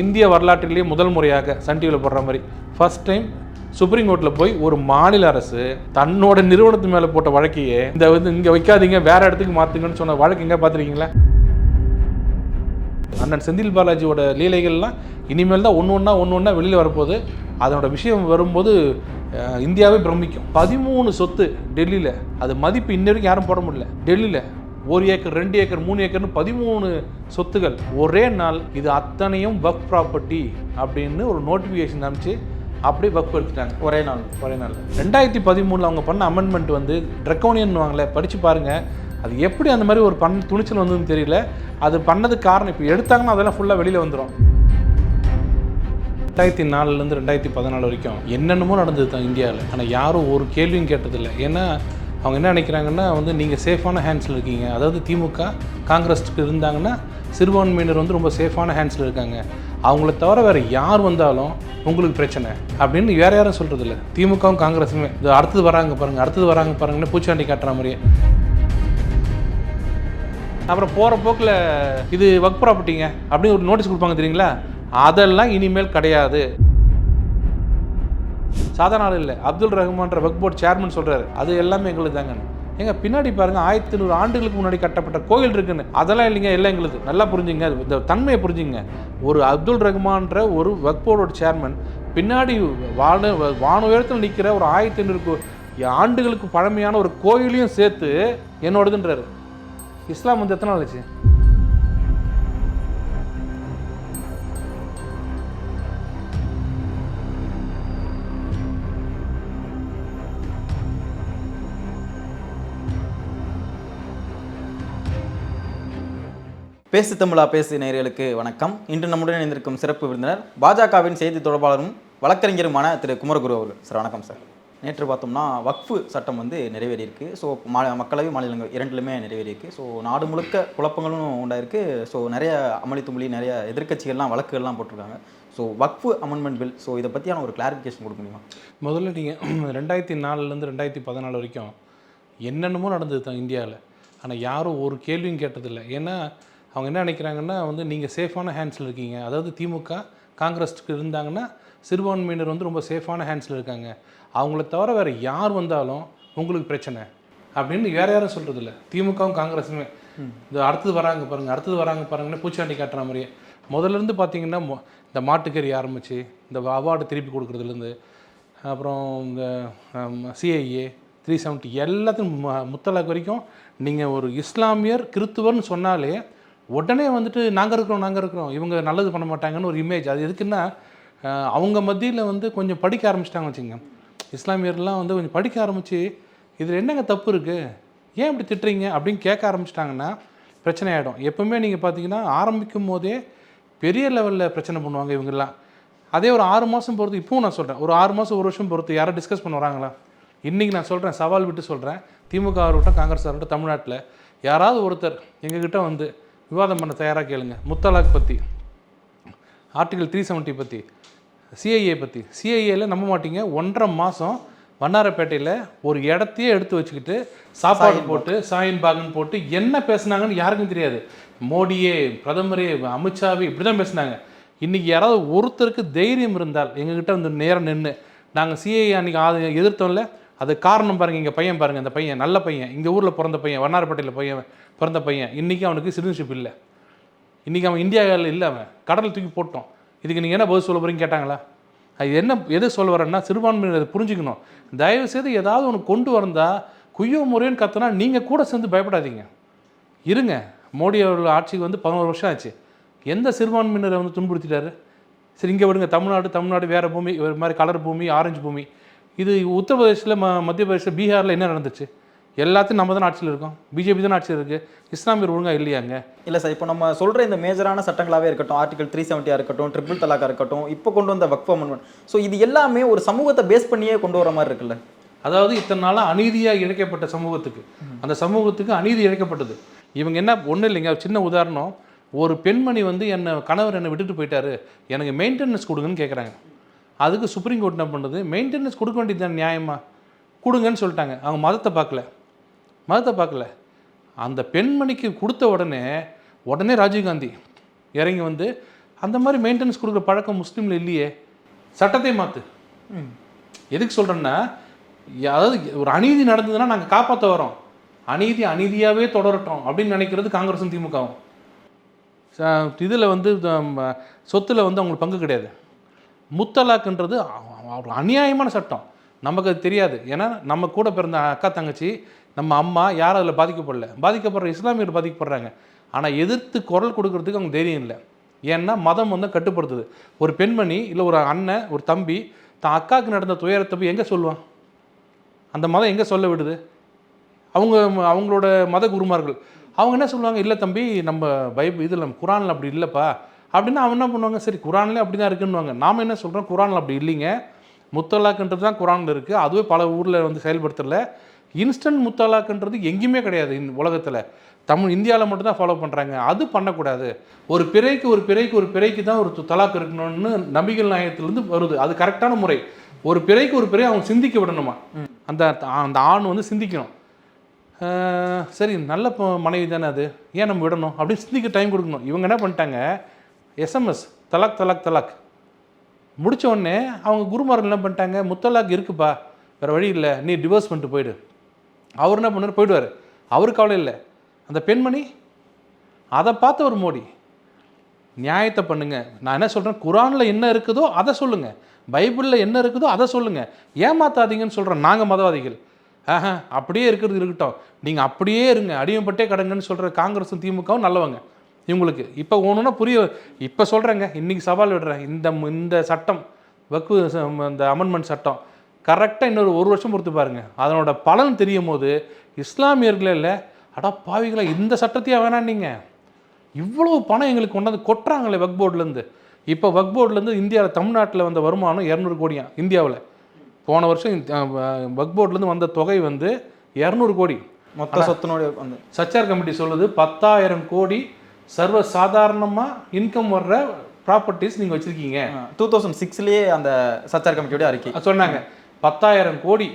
இந்திய வரலாற்றிலேயே முதல் முறையாக சன் டிவியில் போடுற மாதிரி ஃபர்ஸ்ட் டைம் சுப்ரீம் கோர்ட்டில் போய் ஒரு மாநில அரசு தன்னோட நிறுவனத்து மேலே போட்ட வழக்கையே இங்கே வைக்காதீங்க வேற இடத்துக்கு மாற்றுங்கன்னு சொன்ன வழக்கு எங்கே பார்த்துருக்கீங்களா? அண்ணன் செந்தில் பாலாஜியோட லீலைகள்லாம் இனிமேல் தான் ஒன்று ஒன்றா வெளியில் வரப்போகுது. அதனோட விஷயம் வரும்போது இந்தியாவே பிரமிக்கும். 13 சொத்து டெல்லியில், அது மதிப்பு இன்ன வரைக்கும் யாரும் போட முடியல. டெல்லியில் 1 ஏக்கர் 2 ஏக்கர் 3 ஏக்கர்னு 13 சொத்துகள் ஒரே நாள். இது அத்தனையும் வக்ஃப் ப்ராப்பர்ட்டி அப்படின்னு ஒரு நோட்டிஃபிகேஷன் அனுப்பிச்சு அப்படியே வக்ஃப் எடுத்துட்டாங்க ஒரே நாள். 2013 அவங்க பண்ண அமெண்ட்மெண்ட் வந்து ட்ரக்கோனியன் வாங்கல, படித்து பாருங்கள். அது எப்படி அந்த மாதிரி ஒரு துணிச்சல் வந்ததுன்னு தெரியல. அது பண்ணதுக்கு காரணம் இப்போ எடுத்தாங்கன்னா அதெல்லாம் ஃபுல்லாக வெளியில் வந்துடும். 2004 2014 வரைக்கும் என்னென்னமோ நடந்தது தான் இந்தியாவில். ஆனால் யாரும் ஒரு கேள்வியும் கேட்டதில்லை. ஏன்னா அவங்க என்ன நினைக்கிறாங்கன்னா நீங்கள் சேஃபான ஹேண்ட்ஸில் இருக்கீங்க. அதாவது திமுக காங்கிரஸுக்கு இருந்தாங்கன்னா சிறுபான்மையினர் ரொம்ப சேஃபான ஹேண்ட்ஸில் இருக்காங்க. அவங்கள தவிர வேறு யார் வந்தாலும் உங்களுக்கு பிரச்சனை அப்படின்னு வேறு யாரும் சொல்கிறதில்ல. திமுகவும் காங்கிரஸுமே இது அடுத்தது வராங்க பாருங்கன்னு பூச்சாண்டி காட்டுற மாதிரியே. அப்புறம் போகிற போக்கில் இது வக்ஃப் ப்ராப்பர்ட்டிங்க அப்படின்னு ஒரு நோட்டீஸ் கொடுப்பாங்க தெரியுங்களா? அதெல்லாம் இனிமேல் கிடையாது. சாதாரண ஆள் இல்லை, அப்துல் ரஹ்மான்ற வக்ஃப் போர்டு சேர்மன் சொல்கிறாரு அது எல்லாமே எங்களுக்கு தாங்க. பின்னாடி பாருங்கள் 1500 ஆண்டுகளுக்கு முன்னாடி கட்டப்பட்ட கோயில் இருக்குன்னு. அதெல்லாம் இல்லைங்க, எல்லாம் எங்களுக்கு. நல்லா புரிஞ்சுங்க, இந்த தன்மையை புரிஞ்சுங்க. ஒரு அப்துல் ரஹ்மான்ற ஒரு வக்ஃப் போர்டோட சேர்மன் பின்னாடி வான உயரத்தில் நிற்கிற ஒரு 1500 ஆண்டுகளுக்கு பழமையான ஒரு கோயிலையும் சேர்த்து என்னோடதுன்றாரு. இஸ்லாம் வந்து எத்தனை நாள் ஆச்சு? பேசு தமிழா பேசு நேயர்களுக்கு வணக்கம். இன்று நம்முடன் இணைந்திருக்கும் சிறப்பு விருந்தினர் பாஜகவின் செய்தி தொடர்பாளரும் வழக்கறிஞருமான திரு குமரகுரு அவர்கள். சார் வணக்கம் சார். நேற்று பார்த்தோம்னா வக்ஃபு சட்டம் வந்து நிறைவேறியிருக்கு. ஸோ மக்களவை மாநிலங்கள் இரண்டுலையுமே நிறைவேறியிருக்கு. ஸோ நாடு முழுக்க குழப்பங்களும் உண்டாயிருக்கு. ஸோ நிறைய அமளி தும்பளி, நிறைய எதிர்க்கட்சிகள்லாம் வழக்குகள்லாம் போட்டிருக்காங்க. ஸோ வக்ஃபு அமெண்ட்மெண்ட் பில், ஸோ இதை பற்றியான ஒரு கிளாரிஃபிகேஷன் கொடுக்க முடியுமா? முதல்ல நீங்கள் 2004 2014 வரைக்கும் என்னென்னமோ நடந்தது தான் இந்தியாவில். ஆனால் யாரும் ஒரு கேள்வியும் கேட்டதில்லை. ஏன்னா அவங்க என்ன நினைக்கிறாங்கன்னா நீங்கள் சேஃபான ஹேண்ட்ஸில் இருக்கீங்க. அதாவது திமுக காங்கிரஸுக்கு இருந்தாங்கன்னா சிறுபான்மையினர் ரொம்ப சேஃபான ஹேண்ட்ஸில் இருக்காங்க. அவங்கள தவிர வேறு யார் வந்தாலும் உங்களுக்கு பிரச்சனை அப்படின்னு வேறு யாரும் சொல்கிறதில்ல. திமுகவும் காங்கிரஸுமே இந்த அடுத்தது வராங்க பாருங்கன்னு பூச்சாண்டி காட்டுற மாதிரியே. முதல்லேருந்து பார்த்தீங்கன்னா இந்த மாட்டுக்கறி ஆரம்பித்து இந்த அவார்டு திருப்பி கொடுக்குறதுலேருந்து அப்புறம் இந்த சிஐஏ 370 எல்லாத்தையும் முத்தலாக் வரைக்கும் நீங்கள் ஒரு இஸ்லாமியர் கிறித்துவர்னு சொன்னாலே உடனே நாங்கள் இருக்கிறோம் இவங்க நல்லது பண்ண மாட்டாங்கன்னு ஒரு இமேஜ். அது எதுக்குன்னா அவங்க மத்தியில் கொஞ்சம் படிக்க ஆரம்பிச்சிட்டாங்க வச்சுங்க. இஸ்லாமியர்லாம் கொஞ்சம் படிக்க ஆரம்பித்து இதில் என்னங்க தப்பு இருக்குது, ஏன் இப்படி திட்டுறீங்க அப்படின்னு கேட்க ஆரம்பிச்சிட்டாங்கன்னா பிரச்சனை ஆகிடும். எப்போவுமே நீங்கள் பார்த்தீங்கன்னா ஆரம்பிக்கும் போதே பெரிய லெவலில் பிரச்சனை பண்ணுவாங்க இவங்கெல்லாம். அதே ஒரு 6 மாதம் பொறுத்து, இப்போவும் நான் சொல்கிறேன், ஒரு 6 மாதம் 1 வருஷம் பொறுத்து யாரும் டிஸ்கஸ் பண்ண வராங்களா? இன்றைக்கி நான் சொல்கிறேன், சவால் விட்டு சொல்கிறேன், திமுக ஆகட்டும் காங்கிரஸ் ஆகட்டும் தமிழ்நாட்டில் யாராவது ஒருத்தர் எங்ககிட்ட விவாதம் பண்ண தயாராக கேளுங்க. முத்தலாக் பற்றி, ஆர்டிகல் 370 பற்றி, சிஐஏ பற்றி. சிஐஏல நம்ப மாட்டீங்க, 1.5 மாதம் வண்ணாரப்பேட்டையில் ஒரு இடத்தையே எடுத்து வச்சுக்கிட்டு சாப்பாடு போட்டு சாயின் பாகன் போட்டு என்ன பேசுனாங்கன்னு யாருக்கும் தெரியாது. மோடியே, பிரதமரே, அமித்ஷாவே இப்படி தான் பேசுனாங்க. இன்றைக்கி யாராவது ஒருத்தருக்கு தைரியம் இருந்தால் எங்ககிட்ட நேரம் நின்று நாங்கள் சிஐஏ அன்றைக்கி எதிர்த்தோம்ல, அது காரணம் பாருங்கள். இங்கே பையன் பாருங்கள், அந்த பையன் நல்ல பையன், இங்கே ஊரில் பிறந்த பையன், வண்ணாரப்பேட்டையில் பிறந்த பையன், இன்றைக்கி அவனுக்கு சிட்டிசன்ஷிப் இல்லை, இன்றைக்கி அவன் இந்தியாவில் இல்லை, அவன் கடலில் தூக்கி போட்டோம். இதுக்கு நீங்கள் என்ன பதில் சொல்ல போகிறீங்க கேட்டாங்களா? அது எது சொல்ல வரேன்னா சிறுபான்மையினர் புரிஞ்சுக்கணும். தயவுசெய்து ஏதாவது ஒன்று கொண்டு வந்தால் குய்யோ முறைன்னு கற்றுனா நீங்கள் கூட சேர்ந்து பயப்படாதீங்க, இருங்க. மோடி அவர்கள் ஆட்சிக்கு 11 வருஷம் ஆச்சு. எந்த சிறுபான்மையினரை துன்புறுத்திட்டாரு? சரி இங்கே விடுங்க, தமிழ்நாடு வேறு பூமி, ஒரு மாதிரி கலர் பூமி, ஆரஞ்சு பூமி. இது உத்தரப்பிரதேசில், மத்திய பிரதேசில், பீகாரில் என்ன நடந்துச்சு? எல்லாத்தையும் நம்ம தான் ஆட்சியில் இருக்கோம், பிஜேபி தான் ஆட்சியில் இருக்குது. இஸ்லாமியர் ஒழுங்காக இல்லையாங்க? இல்லை சார், இப்போ நம்ம சொல்கிற இந்த மேஜரான சட்டங்களாகவே இருக்கட்டும், ஆர்டிகல் 370 இருக்கட்டும், ட்ரிபிள் தலாக்காக இருக்கட்டும், இப்போ கொண்டு வந்த வக்ஃப் அமெண்ட்மெண்ட், ஸோ இது எல்லாமே ஒரு சமூகத்தை பேஸ் பண்ணியே கொண்டு வர மாதிரி இருக்குல்ல? அதாவது இத்தனை நாளாக அநீதியாக இழைக்கப்பட்ட சமூகத்துக்கு, அந்த சமூகத்துக்கு அநீதி இழைக்கப்பட்டது. இவங்க என்ன ஒன்றும் இல்லைங்க, சின்ன உதாரணம். ஒரு பெண்மணி கணவர் என்னை விட்டுட்டு போயிட்டாரு, எனக்கு மெயின்டெனன்ஸ் கொடுங்கன்னு கேட்குறாங்க. அதுக்கு சுப்ரீம் கோர்ட் என்ன பண்ணுறது, மெயின்டெனன்ஸ் கொடுக்க வேண்டியது தான், நியாயமாக கொடுங்கன்னு சொல்லிட்டாங்க. அவங்க மதத்தை பார்க்கல. அந்த பெண்மணிக்கு கொடுத்த உடனே ராஜீவ்காந்தி இறங்கி அந்த மாதிரி மெயின்டெனன்ஸ் கொடுக்குற பழக்கம் முஸ்லீமில் இல்லையே. சட்டத்தை மாற்று. எதுக்கு சொல்கிறேன்னா, அதாவது ஒரு அநீதி நடந்ததுன்னா நாங்கள் காப்பாற்ற வரோம், அநீதி அநீதியாகவே தொடரட்டும் அப்படின்னு நினைக்கிறது காங்கிரஸும் திமுகவும். இதில் வந்து சொத்தில் வந்து அவங்களுக்கு பங்கு கிடையாது. முத்தலாக்குன்றது ஒரு அநியாயமான சட்டம். நமக்கு அது தெரியாது. ஏன்னா நம்ம கூட பிறந்த அக்கா தங்கச்சி நம்ம அம்மா யாரும் அதில் பாதிக்கப்படல. பாதிக்கப்படுற இஸ்லாமியர் பாதிக்கப்படுறாங்க. ஆனால் எதிர்த்து குரல் கொடுக்கறதுக்கு அவங்க தைரியம் இல்லை. ஏன்னா மதம் வந்து கட்டுப்படுத்துது. ஒரு பெண்மணி இல்லை ஒரு அண்ணன் ஒரு தம்பி தான் அக்காவுக்கு நடந்த துயரத்தை போய் எங்கே சொல்லுவான்? அந்த மதம் எங்கே சொல்ல விடுது? அவங்களோட மத குருமார்கள் அவங்க என்ன சொல்லுவாங்க, இல்லை தம்பி நம்ம இதில் குரானில் அப்படி இல்லைப்பா அப்படின்னா அவன் என்ன பண்ணுவாங்க, சரி குரான்லேயே அப்படி தான் இருக்குன்னுவாங்க. நாம் என்ன சொல்கிறோம், குரானில் அப்படி இல்லைங்க, முத்தலாக்குன்றது தான் குரானில் இருக்குது. அதுவே பல ஊரில் வந்து செயல்படுத்தலை. இன்ஸ்டன்ட் முத்தலாக்குன்றது எங்கேயுமே கிடையாது இந்த உலகத்தில். இந்தியாவில் மட்டும்தான் ஃபாலோ பண்ணுறாங்க. அது பண்ணக்கூடாது. ஒரு பிறைக்கு தான் ஒரு தலாக் இருக்கணும்னு நபிகள் நாயகத்திலேருந்து வருது. அது கரெக்டான முறை. ஒரு பிறை அவங்க சிந்திக்க விடணுமா, அந்த ஆண் வந்து சிந்திக்கணும். சரி நல்ல மனைவி தானே அது, ஏன் நம்ம விடணும் அப்படின்னு சிந்திக்க டைம் கொடுக்கணும். இவங்க என்ன பண்ணிட்டாங்க, எஸ்எம்எஸ் தலாக் தலாக் தலாக் முடித்த உடனே அவங்க குருமார்கள் என்ன பண்ணிட்டாங்க, முத்தலாக் இருக்குப்பா வேறு வழி இல்லை, நீ டிவோர்ஸ் பண்ணிட்டு போயிடு. அவர் என்ன பண்ணார், போயிடுவார். அவருக்கு கவலை இல்லை. அந்த பெண்மணி அதை பார்த்து ஒரு மோடி நியாயத்தை பண்ணுங்க. நான் என்ன சொல்கிறேன், குரானில் என்ன இருக்குதோ அதை சொல்லுங்கள், பைபிளில் என்ன இருக்குதோ அதை சொல்லுங்கள், ஏமாத்தாதீங்கன்னு சொல்கிறேன். நாங்கள் மதவாதிகள் அப்படியே இருக்கிறது இருக்கட்டும், நீங்கள் அப்படியே இருங்க, அடிமைப்பட்டே கடங்கன்னு சொல்கிற காங்கிரஸும் திமுகவும் நல்லவங்க. இவங்களுக்கு இப்போ ஒன்றுனா புரிய இப்போ சொல்கிறேங்க, இன்றைக்கி சவால் விடுறேன். இந்த சட்டம் வக்ஃபு இந்த அமெண்ட்மெண்ட் சட்டம் கரெக்டாக இன்னொரு 1 வருஷம் பொறுத்து பாருங்கள். அதனோட பலன் தெரியும் போது இஸ்லாமியர்களே இல்லை, அடா பாவிகளை இந்த சட்டத்தையே வேணாம், நீங்கள் இவ்வளோ பணம் எங்களுக்கு கொண்டாந்து கொட்டுறாங்களே வக்ஃப் போர்ட்லேருந்து. இப்போ வக்ஃப் போர்ட்லேருந்து இந்தியாவில் தமிழ்நாட்டில் வந்த வருமானம் 200 கோடியா. இந்தியாவில் போன வருஷம் வக்ஃப் போர்ட்லேருந்து வந்த தொகை வந்து 200 கோடி. மொத்த சொத்தினுடைய வந்து சச்சார் கமிட்டி சொல்லுது 10,000 கோடி சர்வ சாதாரணமாக இன்கம் வர்ற ப்ராப்பர்ட்டிஸ் நீங்கள் வச்சுருக்கீங்க. 2006லேயே அந்த சச்சார் கமிட்டியோட அறிக்கை சொன்னாங்க. 10,000 கோடி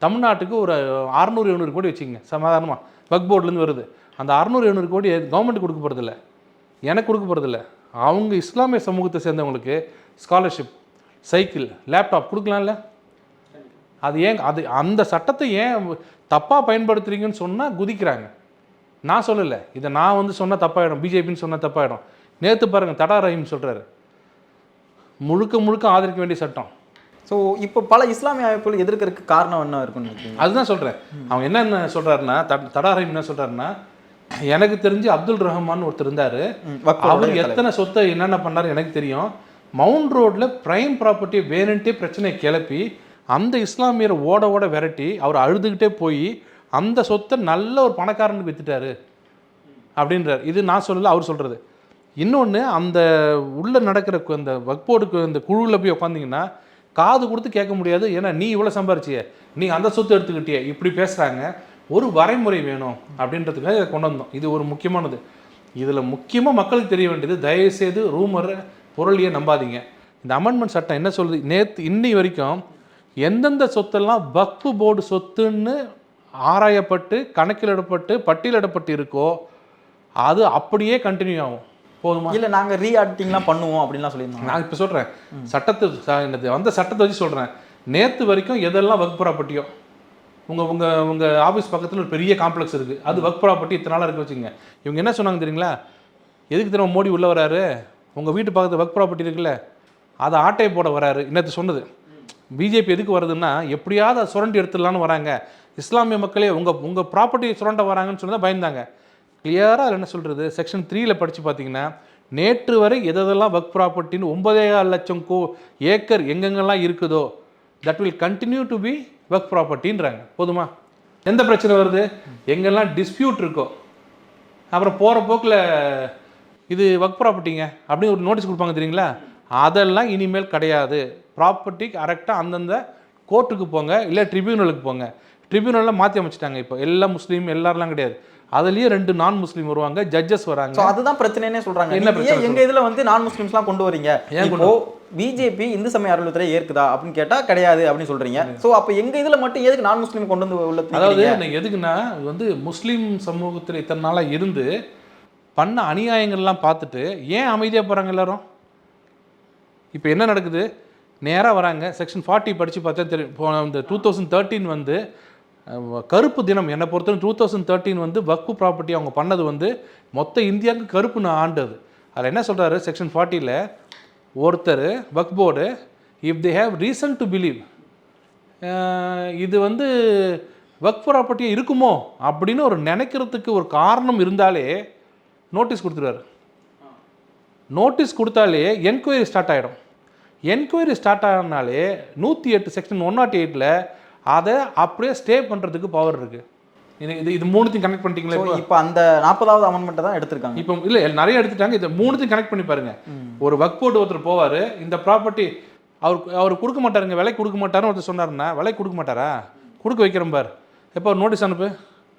தமிழ்நாட்டுக்கு ஒரு 600-700 கோடி வச்சுக்கோங்க சாதாரணமாக வக்ஃப் போர்ட்லேருந்து வருது. அந்த 600-700 கோடி கவர்மெண்ட் கொடுக்க போகிறதில்ல, எனக்கு கொடுக்க போகிறதில்ல. அவங்க இஸ்லாமிய சமூகத்தை சேர்ந்தவங்களுக்கு ஸ்காலர்ஷிப், சைக்கிள், லேப்டாப் கொடுக்கலாம்ல. அது ஏன் அந்த சட்டத்தை ஏன் தப்பாக பயன்படுத்துறீங்கன்னு சொன்னால் குதிக்கிறாங்க. நான் சொல்லலை, இதை நான் வந்து சொன்னால் தப்பாயிடும், பிஜேபின்னு சொன்னால் தப்பாயிடும். நேற்று பாருங்கள் தடா ரஹீம் சொல்கிறாரு, முழுக்க ஆதரிக்க வேண்டிய சட்டம். ஸோ இப்போ பல இஸ்லாமிய அமைப்புகள் எதிர்க்கிறதுக்கு காரணம் என்ன இருக்குன்னு நினைக்கிறீங்க? அதுதான் சொல்கிறேன். அவங்க என்ன சொல்கிறாருன்னா, தடா ரஹீம் என்ன சொல்கிறாருன்னா, எனக்கு தெரிஞ்சு அப்துல் ரஹ்மான் ஒருத்தர் இருந்தார், அவர் எத்தனை சொத்தை என்னென்ன பண்ணார் எனக்கு தெரியும். மவுண்ட் ரோடில் ப்ரைம் ப்ராப்பர்ட்டியை வேணுன்ட்டே பிரச்சனையை கிளப்பி அந்த இஸ்லாமியரை ஓட விரட்டி அவர் அழுதுகிட்டே போய் அந்த சொத்தை நல்ல ஒரு பணக்காரனுக்கு வித்துட்டாரு அப்படின்றார். இது நான் சொல்லலை, அவர் சொல்கிறது. இன்னொன்று, அந்த உள்ளே நடக்கிற அந்த வக்ஃப் போர்டுக்கு அந்த குழுவில் போய் உட்காந்திங்கன்னா காது கொடுத்து கேட்க முடியாது. ஏன்னா நீ இவ்வளோ சம்பாரிச்சிய, நீ அந்த சொத்து எடுத்துக்கிட்டிய, இப்படி பேசுகிறாங்க. ஒரு வரைமுறை வேணும் அப்படின்றதுக்காக இதை கொண்டு வந்தோம். இது ஒரு முக்கியமானது. இதில் முக்கியமாக மக்களுக்கு தெரிய வேண்டியது, தயவுசெய்து ரூமரை பொருளையே நம்பாதீங்க. இந்த அமெண்ட்மெண்ட் சட்டம் என்ன சொல்லுது, இன்னை வரைக்கும் எந்தெந்த சொத்தெல்லாம் வக்ஃப் போர்டு சொத்துன்னு ஆராயப்பட்டு கணக்கிலிடப்பட்டு பட்டியலிடப்பட்டு இருக்கோ அது அப்படியே கண்டினியூ ஆகும். போதுமா? இல்லை நாங்கள் ரீஆடிட்டிங்லாம் பண்ணுவோம் அப்படின்லாம் சொல்லியிருந்தோம். நான் இப்போ சொல்கிறேன், வந்த சட்டத்தை வச்சு சொல்கிறேன். நேற்று வரைக்கும் எதெல்லாம் வக்ஃப் ப்ராப்பர்ட்டியோ, உங்கள் ஆஃபீஸ் பக்கத்தில் ஒரு பெரிய காம்ப்ளெக்ஸ் இருக்குது, அது வக்ஃப் ப்ராப்பர்ட்டி இத்தனை நாளாக இருக்க வச்சுங்க. இவங்க என்ன சொன்னாங்க தெரியுங்களா, எதுக்கு தெரியும் மோடி உள்ளே வராரு, உங்கள் வீட்டு பக்கத்தில் வக்ஃப் ப்ராப்பர்ட்டி இருக்குல்ல அதை ஆட்டையை போட வராரு. இன்னத்து சொன்னது பிஜேபி எதுக்கு வருதுன்னா, எப்படியாவது அதை சுரண்டி எடுத்துடலான்னு வராங்க. இஸ்லாமிய மக்களே உங்கள் ப்ராப்பர்ட்டி சுரண்ட வராங்கன்னு சொல்லி தான் பயந்தாங்க. கிளியராக அதில் என்ன சொல்கிறது, செக்ஷன் 3ல் படித்து பார்த்தீங்கன்னா, நேற்று வரை எதெல்லாம் வக்ஃப் ப்ராப்பர்ட்டின்னு 9.5 லட்சம் ஏக்கர் எங்கெங்கெல்லாம் இருக்குதோ that will continue to be waqf ப்ராப்பர்ட்டின்றாங்க. போதுமா? எந்த பிரச்சனை வருது, எங்கெல்லாம் டிஸ்பியூட் இருக்கோ, அப்புறம் போகிற போக்கில் இது வக்ஃப் ப்ராப்பர்ட்டிங்க அப்படின்னு ஒரு நோட்டீஸ் கொடுப்பாங்க தெரியுங்களா, அதெல்லாம் இனிமேல் கிடையாது. ப்ராப்பர்ட்டி கரெக்டாக அந்தந்த கோர்ட்டுக்கு போங்க, இல்லை ட்ரிபியூனலுக்கு போங்க. ட்ரிபியூனலில் மாற்றி அமைச்சிட்டாங்க. இப்போ எல்லாம் முஸ்லீம் எல்லாரெல்லாம் கிடையாது, அதுலேயே 2 நான் முஸ்லீம் வருவாங்க, ஜட்ஜஸ் வராங்க. அதுதான் பிரச்சனைனே சொல்கிறாங்க. என்ன பிரச்சனை, எங்கள் இதில் வந்து நான் முஸ்லீம்ஸ்லாம் கொண்டு வரீங்க, இப்போ பிஜேபி இந்து சமய அறநிலையத்துறை ஏற்குதா அப்படின்னு கேட்டால் கிடையாது அப்படின்னு சொல்கிறீங்க. ஸோ அப்போ எங்கள் இதில் மட்டும் எதுக்கு நான் முஸ்லீம் கொண்டு வந்து உள்ள, அதாவது எதுக்குன்னா வந்து முஸ்லீம் சமூகத்தில் இத்தனை நாளாக இருந்து பண்ண அநியாயங்கள்லாம் பார்த்துட்டு ஏன் அமைதியாக போகிறாங்க எல்லாரும்? இப்போ என்ன நடக்குது, நேராக வராங்க. செக்ஷன் 40 படித்து பார்த்தா தெரியும். இப்போ இந்த 2013 வந்து கருப்பு தினம் என்னை பொறுத்தவரை 2013 வந்து வக்ஃபு ப்ராப்பர்ட்டி அவங்க பண்ணது வந்து மொத்த இந்தியாவுக்கு கருப்பு ஆண்டு அது. அதில் என்ன சொல்கிறாரு செக்ஷன் 40ல், ஒருத்தர் Waqf board if they have reason to believe இது வந்து வக்ஃப் ப்ராப்பர்ட்டியாக இருக்குமோ அப்படின்னு ஒரு நினைக்கிறதுக்கு ஒரு காரணம் இருந்தாலே நோட்டீஸ் கொடுத்துருவாரு. நோட்டீஸ் கொடுத்தாலே என்கொயரி ஸ்டார்ட் ஆகிடும். என்கொயரி ஸ்டார்ட் ஆகினாலே 108 செக்ஷன் 108ல் அதை அப்படியே ஸ்டே பண்ணுறதுக்கு பவர் இருக்குது. இது மூணுத்தையும் கனெக்ட் பண்ணிட்டீங்களா? இப்போ அந்த 40வது அமெண்ட்மெண்ட்டை தான் எடுத்திருக்காங்க. இப்போ இல்லை நிறைய எடுத்துட்டாங்க. இதை மூணுத்தையும் கனெக்ட் பண்ணி பாருங்க. ஒரு வக்ஃப் போர்டு ஒருத்தர் போவார், இந்த ப்ராப்பர்ட்டி அவர் கொடுக்க மாட்டாருங்க, விலை கொடுக்க மாட்டாருன்னு ஒருத்தர் சொன்னாருன்னா விலை கொடுக்க மாட்டாரா? கொடுக்க வைக்கிறோம் பார், எப்போ ஒரு நோட்டீஸ் அனுப்பு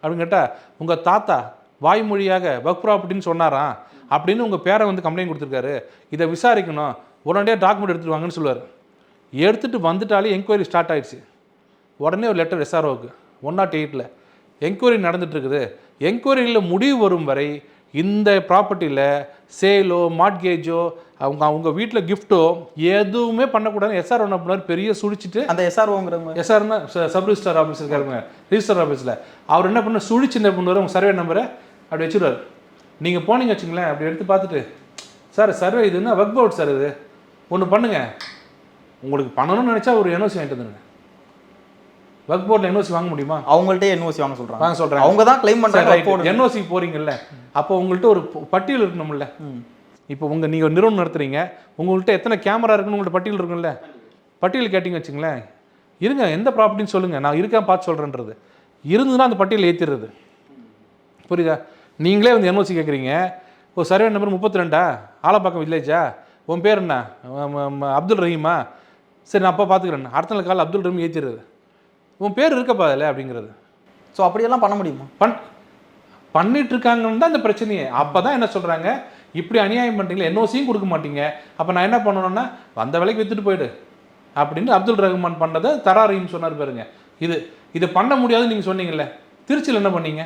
அப்படின்னு கேட்டால் உங்கள் தாத்தா வாய்மொழியாக வக்ஃப் ப்ராப்பர்ட்டின்னு சொன்னாராம் அப்படின்னு உங்கள் பேரை வந்து கம்ப்ளைண்ட் கொடுத்துருக்காரு, இதை விசாரிக்கணும், உடனடியாக டாக்குமெண்ட் எடுத்துகிட்டு வாங்கன்னு சொல்லுவார். எடுத்துகிட்டு வந்துட்டாலே என்கொயரி ஸ்டார்ட் ஆகிடுச்சு. உடனே ஒரு லெட்டர் SROவுக்கு 108ல் என்கொயரி நடந்துகிட்ருக்குது. என்கொயரியில் முடிவு வரும் வரை இந்த ப்ராப்பர்ட்டியில் சேலோ மார்ட்கேஜோ அவங்க வீட்டில் கிஃப்ட்டோ எதுவுமே பண்ணக்கூடாதுன்னு SRO என்ன பண்ணார், பெரிய சுழிச்சிட்டு, அந்த SROனா சப் ரிஜிஸ்டர் ஆஃபீஸ் இருக்காருங்க, ரிஜிஸ்டர் ஆஃபீஸில் அவர் என்ன பண்ண சுழிச்சு என்ன பண்ணுவார், உங்கள் சர்வே நம்பரை அப்படி வச்சுருவார். நீங்கள் போனீங்க வச்சுங்களேன், அப்படி எடுத்து பார்த்துட்டு, சார் சர்வே இதுன்னா வக்ஃப் போர்டு சார், இது ஒன்று பண்ணுங்கள், உங்களுக்கு பண்ணணும்னு நினச்சா ஒரு NOC வாங்கிட்டு வந்துடுங்க. வக்ஃப் போர்டில் NOC வாங்க முடியுமா? அவங்கள்ட்ட NOC வாங்க சொல்கிறாங்க. அவங்க தான் கிளைம் பண்ணுறாங்க. NOC போகிறீங்கல்ல, அப்போ உங்கள்கிட்ட ஒரு பட்டியல் இருக்கணும்ல. இப்போ நீங்கள் நிறுவனம் நடத்துகிறீங்க, உங்கள்கிட்ட எத்தனை கேமரா இருக்குன்னு உங்கள்கிட்ட பட்டியல் இருக்குல்ல. பட்டியல் கேட்டிங்க வச்சுங்களேன், இருங்க எந்த ப்ராப்பர்ட்டின்னு சொல்லுங்கள், நான் இருக்கேன் பார்த்து சொல்கிறேன்றது இருந்துன்னா அந்த பட்டியல் ஏற்றிடுறது. புரியுதா? நீங்களே வந்து NOC கேட்குறீங்க, ஒரு சர்வே நம்பர் 32 ஆலப்பாக்கம் வில்லேஜா, உன் பேர் என்ன அப்துல் ரஹீமா, சரி நான் அப்போ பார்த்துக்கிறேன், அடுத்த நாள் காலை அப்துல் ரஹீம் ஏற்றிடுறது, உன் பேர் இருக்கப்பா அதில் அப்படிங்கிறது. ஸோ அப்படியெல்லாம் பண்ண முடியுமா? பண்ணிட்டு இருக்காங்கன்னு தான் இந்த பிரச்சனையே. அப்போ தான் என்ன சொல்கிறாங்க, இப்படி அநியாயம் பண்ணுறீங்களா, NOCயும் கொடுக்க மாட்டீங்க, அப்போ நான் என்ன பண்ணணும்னா அந்த விலைக்கு விற்றுட்டு போயிடு அப்படின்னு அப்துல் ரஹ்மான் பண்ணதை தராரின்னு சொன்னார் பாருங்க. இது பண்ண முடியாதுன்னு நீங்கள் சொன்னீங்கல்ல. திருச்சியில் என்ன பண்ணீங்க?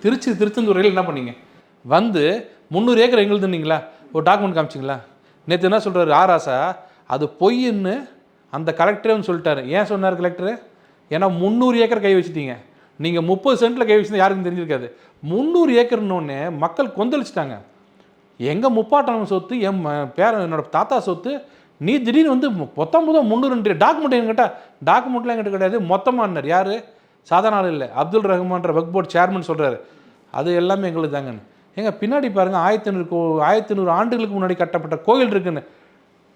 திருச்செந்தூரையில் என்ன பண்ணீங்க? வந்து 300 ஏக்கர் எங்களுதுன்னீங்களா? ஒரு டாக்குமெண்ட் காமிச்சிங்களா? நேற்று என்ன சொல்கிறாரு ஆராசா, அது பொய்ன்னு அந்த கலெக்டரே சொல்லிட்டாரு. ஏன் சொன்னார் கலெக்டரு? ஏன்னா 300 ஏக்கர் கை வச்சுட்டீங்க. நீங்கள் 30 சென்ட்டில் கை வச்சுருந்தா யாருக்கும் தெரிஞ்சிருக்காது. 300 ஏக்கர்னோடனே மக்கள் கொந்தளிச்சிட்டாங்க. எங்கள் முப்பாட்டம் சொத்து, என்னோட தாத்தா சொத்து, நீ திடீர்னு வந்து 302 டாக்குமெண்ட் என்கிட்ட, டாக்குமெண்ட்லாம் என்கிட்ட கிடையாது, மொத்தமானார். யார்? சாதாரண ஆள் இல்லை, அப்துல் ரஹ்மான்ற வக்ஃப் போர்டு சேர்மன் சொல்கிறாரு, அது எல்லாமே எங்களுக்கு தாங்கன்னு. எங்கள் பின்னாடி பாருங்கள், 1500 ஆண்டுகளுக்கு முன்னாடி கட்டப்பட்ட கோயில் இருக்குன்னு.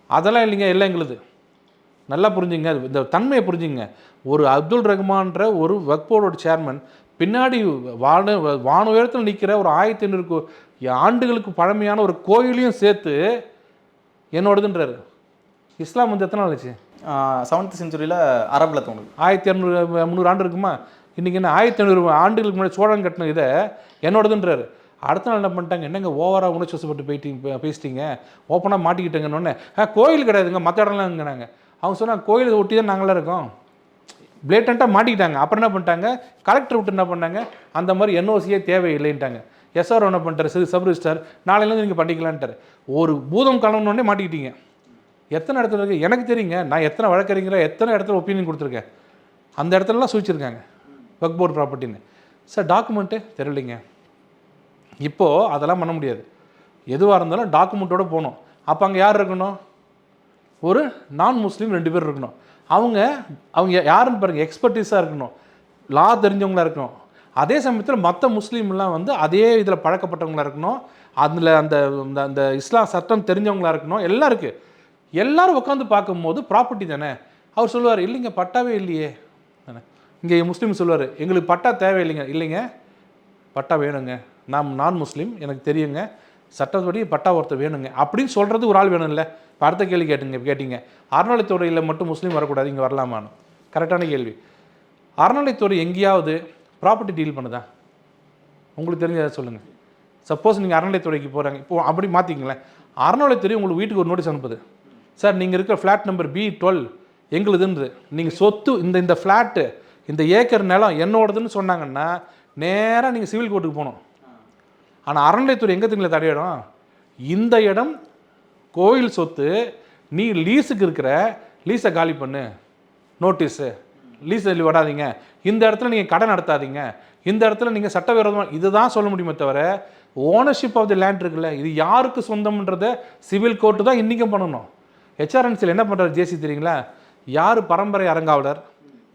அதெல்லாம் இல்லைங்க, எல்லாம் எங்களுது. நல்லா புரிஞ்சுங்க, இந்த தன்மையை புரிஞ்சுங்க. ஒரு அப்துல் ரஹ்மான்ற ஒரு வக்ஃப் போர்டோட சேர்மன் பின்னாடி வான உயரத்தில் நிற்கிற ஒரு 1500 ஆண்டுகளுக்கு பழமையான ஒரு கோயிலையும் சேர்த்து என்னோடதுன்றாரு. இஸ்லாம் வந்து எத்தனை நாள் ஆச்சு? 7th செஞ்சுரியில் அரபில் தோணுது. 1200 ஆண்டு இருக்குமா? இன்றைக்கி என்ன 1500 ஆண்டுகளுக்கு முன்னாடி சோழன் கட்டின இதை என்னோடதுன்றாரு. அடுத்த நாள் என்ன பண்ணிட்டாங்க, என்னங்க ஓவராக உணர்ச்சி வசப்பட்டு பேசிட்டீங்க, ஓப்பனாக மாட்டிக்கிட்டேங்கன்னு. கோயில் கிடையாதுங்க, மற்ற இடம்லாம் இருங்கிறாங்க. அவங்க சொன்னாங்க கோயிலை ஒட்டி தான் நாங்களாம் இருக்கோம். பிளேட்டண்ட்டாக மாட்டிக்கிட்டாங்க. அப்புறம் என்ன பண்ணிட்டாங்க, கலெக்டர் விட்டு என்ன பண்ணாங்க, அந்த மாதிரி NOCயே தேவையில்லைன்ட்டாங்க. SRO என்ன பண்ணிட்டார், சரி சப் ரிஜிஸ்டர் நாளையிலேருந்து நீங்கள் பண்ணிக்கலான்ட்டார். ஒரு பூதம் கலந்தோடனே மாட்டிக்கிட்டீங்க. எத்தனை இடத்துல இருக்குது எனக்கு தெரியுங்க. நான் எத்தனை வழக்கறிஞரை எத்தனை இடத்துல ஒப்பீனியன் கொடுத்துருக்கேன். அந்த இடத்துலலாம் சூழ்ச்சிருக்காங்க வக்ஃப் போர்டு ப்ராப்பர்ட்டின்னு. சார் டாக்குமெண்ட்டு தெரியலைங்க. இப்போது அதெல்லாம் பண்ண முடியாது. எதுவாக இருந்தாலும் டாக்குமெண்ட்டோடு போகணும். அப்போ அங்கே யார் இருக்கணும்? ஒரு நான் முஸ்லீம் 2 பேர் இருக்கணும். அவங்க யாருன்னு பாருங்கள், எக்ஸ்பர்டீஸாக இருக்கணும், லா தெரிஞ்சவங்களாக இருக்கணும். அதே சமயத்தில் மற்ற முஸ்லீம்லாம் வந்து அதே இதில் பழக்கப்பட்டவங்களாக இருக்கணும். அதில் அந்த அந்த இஸ்லாம் சட்டம் தெரிஞ்சவங்களாக இருக்கணும். எல்லாம் இருக்குது. எல்லோரும் உட்காந்து பார்க்கும்போது ப்ராப்பர்ட்டி தானே. அவர் சொல்லுவார், இல்லைங்க பட்டாவே இல்லையே. இங்கே முஸ்லீம் சொல்லுவார், எங்களுக்கு பட்டா தேவையில்லைங்க. இல்லைங்க பட்டா வேணுங்க, நான் முஸ்லீம், எனக்கு தெரியுங்க, சட்டப்படி பட்டா ஒருத்தர் வேணுங்க அப்படின்னு சொல்கிறது ஒரு ஆள் வேணும் இல்லை. இப்போ அடுத்த கேள்வி கேட்டீங்க, அறநிலைத்துறையில் மட்டும் முஸ்லீம் வரக்கூடாது, இங்கே வரலாமான்னு. கரெக்டான கேள்வி. அறநிலைத்துறை எங்கேயாவது ப்ராப்பர்ட்டி டீல் பண்ணுதா? உங்களுக்கு தெரிஞ்சதை சொல்லுங்கள். சப்போஸ் நீங்கள் அறநிலைத்துறைக்கு போகிறாங்க, இப்போது அப்படி மாற்றிங்களேன், அறநிலைத்துறை உங்களுக்கு வீட்டுக்கு ஒரு நோட்டீஸ் அனுப்புது, சார் நீங்கள் இருக்கிற ஃப்ளாட் நம்பர் B12 எங்களுதுன்றது, நீங்கள் சொத்து இந்த ஃப்ளாட்டு இந்த ஏக்கர் நிலம் என்னோடதுன்னு சொன்னாங்கன்னா நேராக நீங்கள் சிவில் கோர்ட்டுக்கு போகணும். ஆனால் அறநிலைத்துறை எங்கே தெரியுங்களா தடையிடும், இந்த இடம் கோயில் சொத்து நீ லீஸுக்கு இருக்கிற, லீஸை காலி பண்ணு, நோட்டீஸு, லீஸ் எழுதி விடாதீங்க, இந்த இடத்துல நீங்கள் கடை நடத்தாதீங்க, இந்த இடத்துல நீங்கள் சட்டவிரோதமாக, இதுதான் சொல்ல முடியுமே தவிர ஓனர்ஷிப் ஆஃப் தி லேண்ட் இருக்குல்ல, இது யாருக்கு சொந்தம்ன்றதை சிவில் கோர்ட்டு தான் இன்றைக்கும் பண்ணணும். ஹெச்ஆர்என்சியில் என்ன பண்ணுறாரு ஜேசி தெரியுங்களா? யார் பரம்பரை அறங்காவலர்,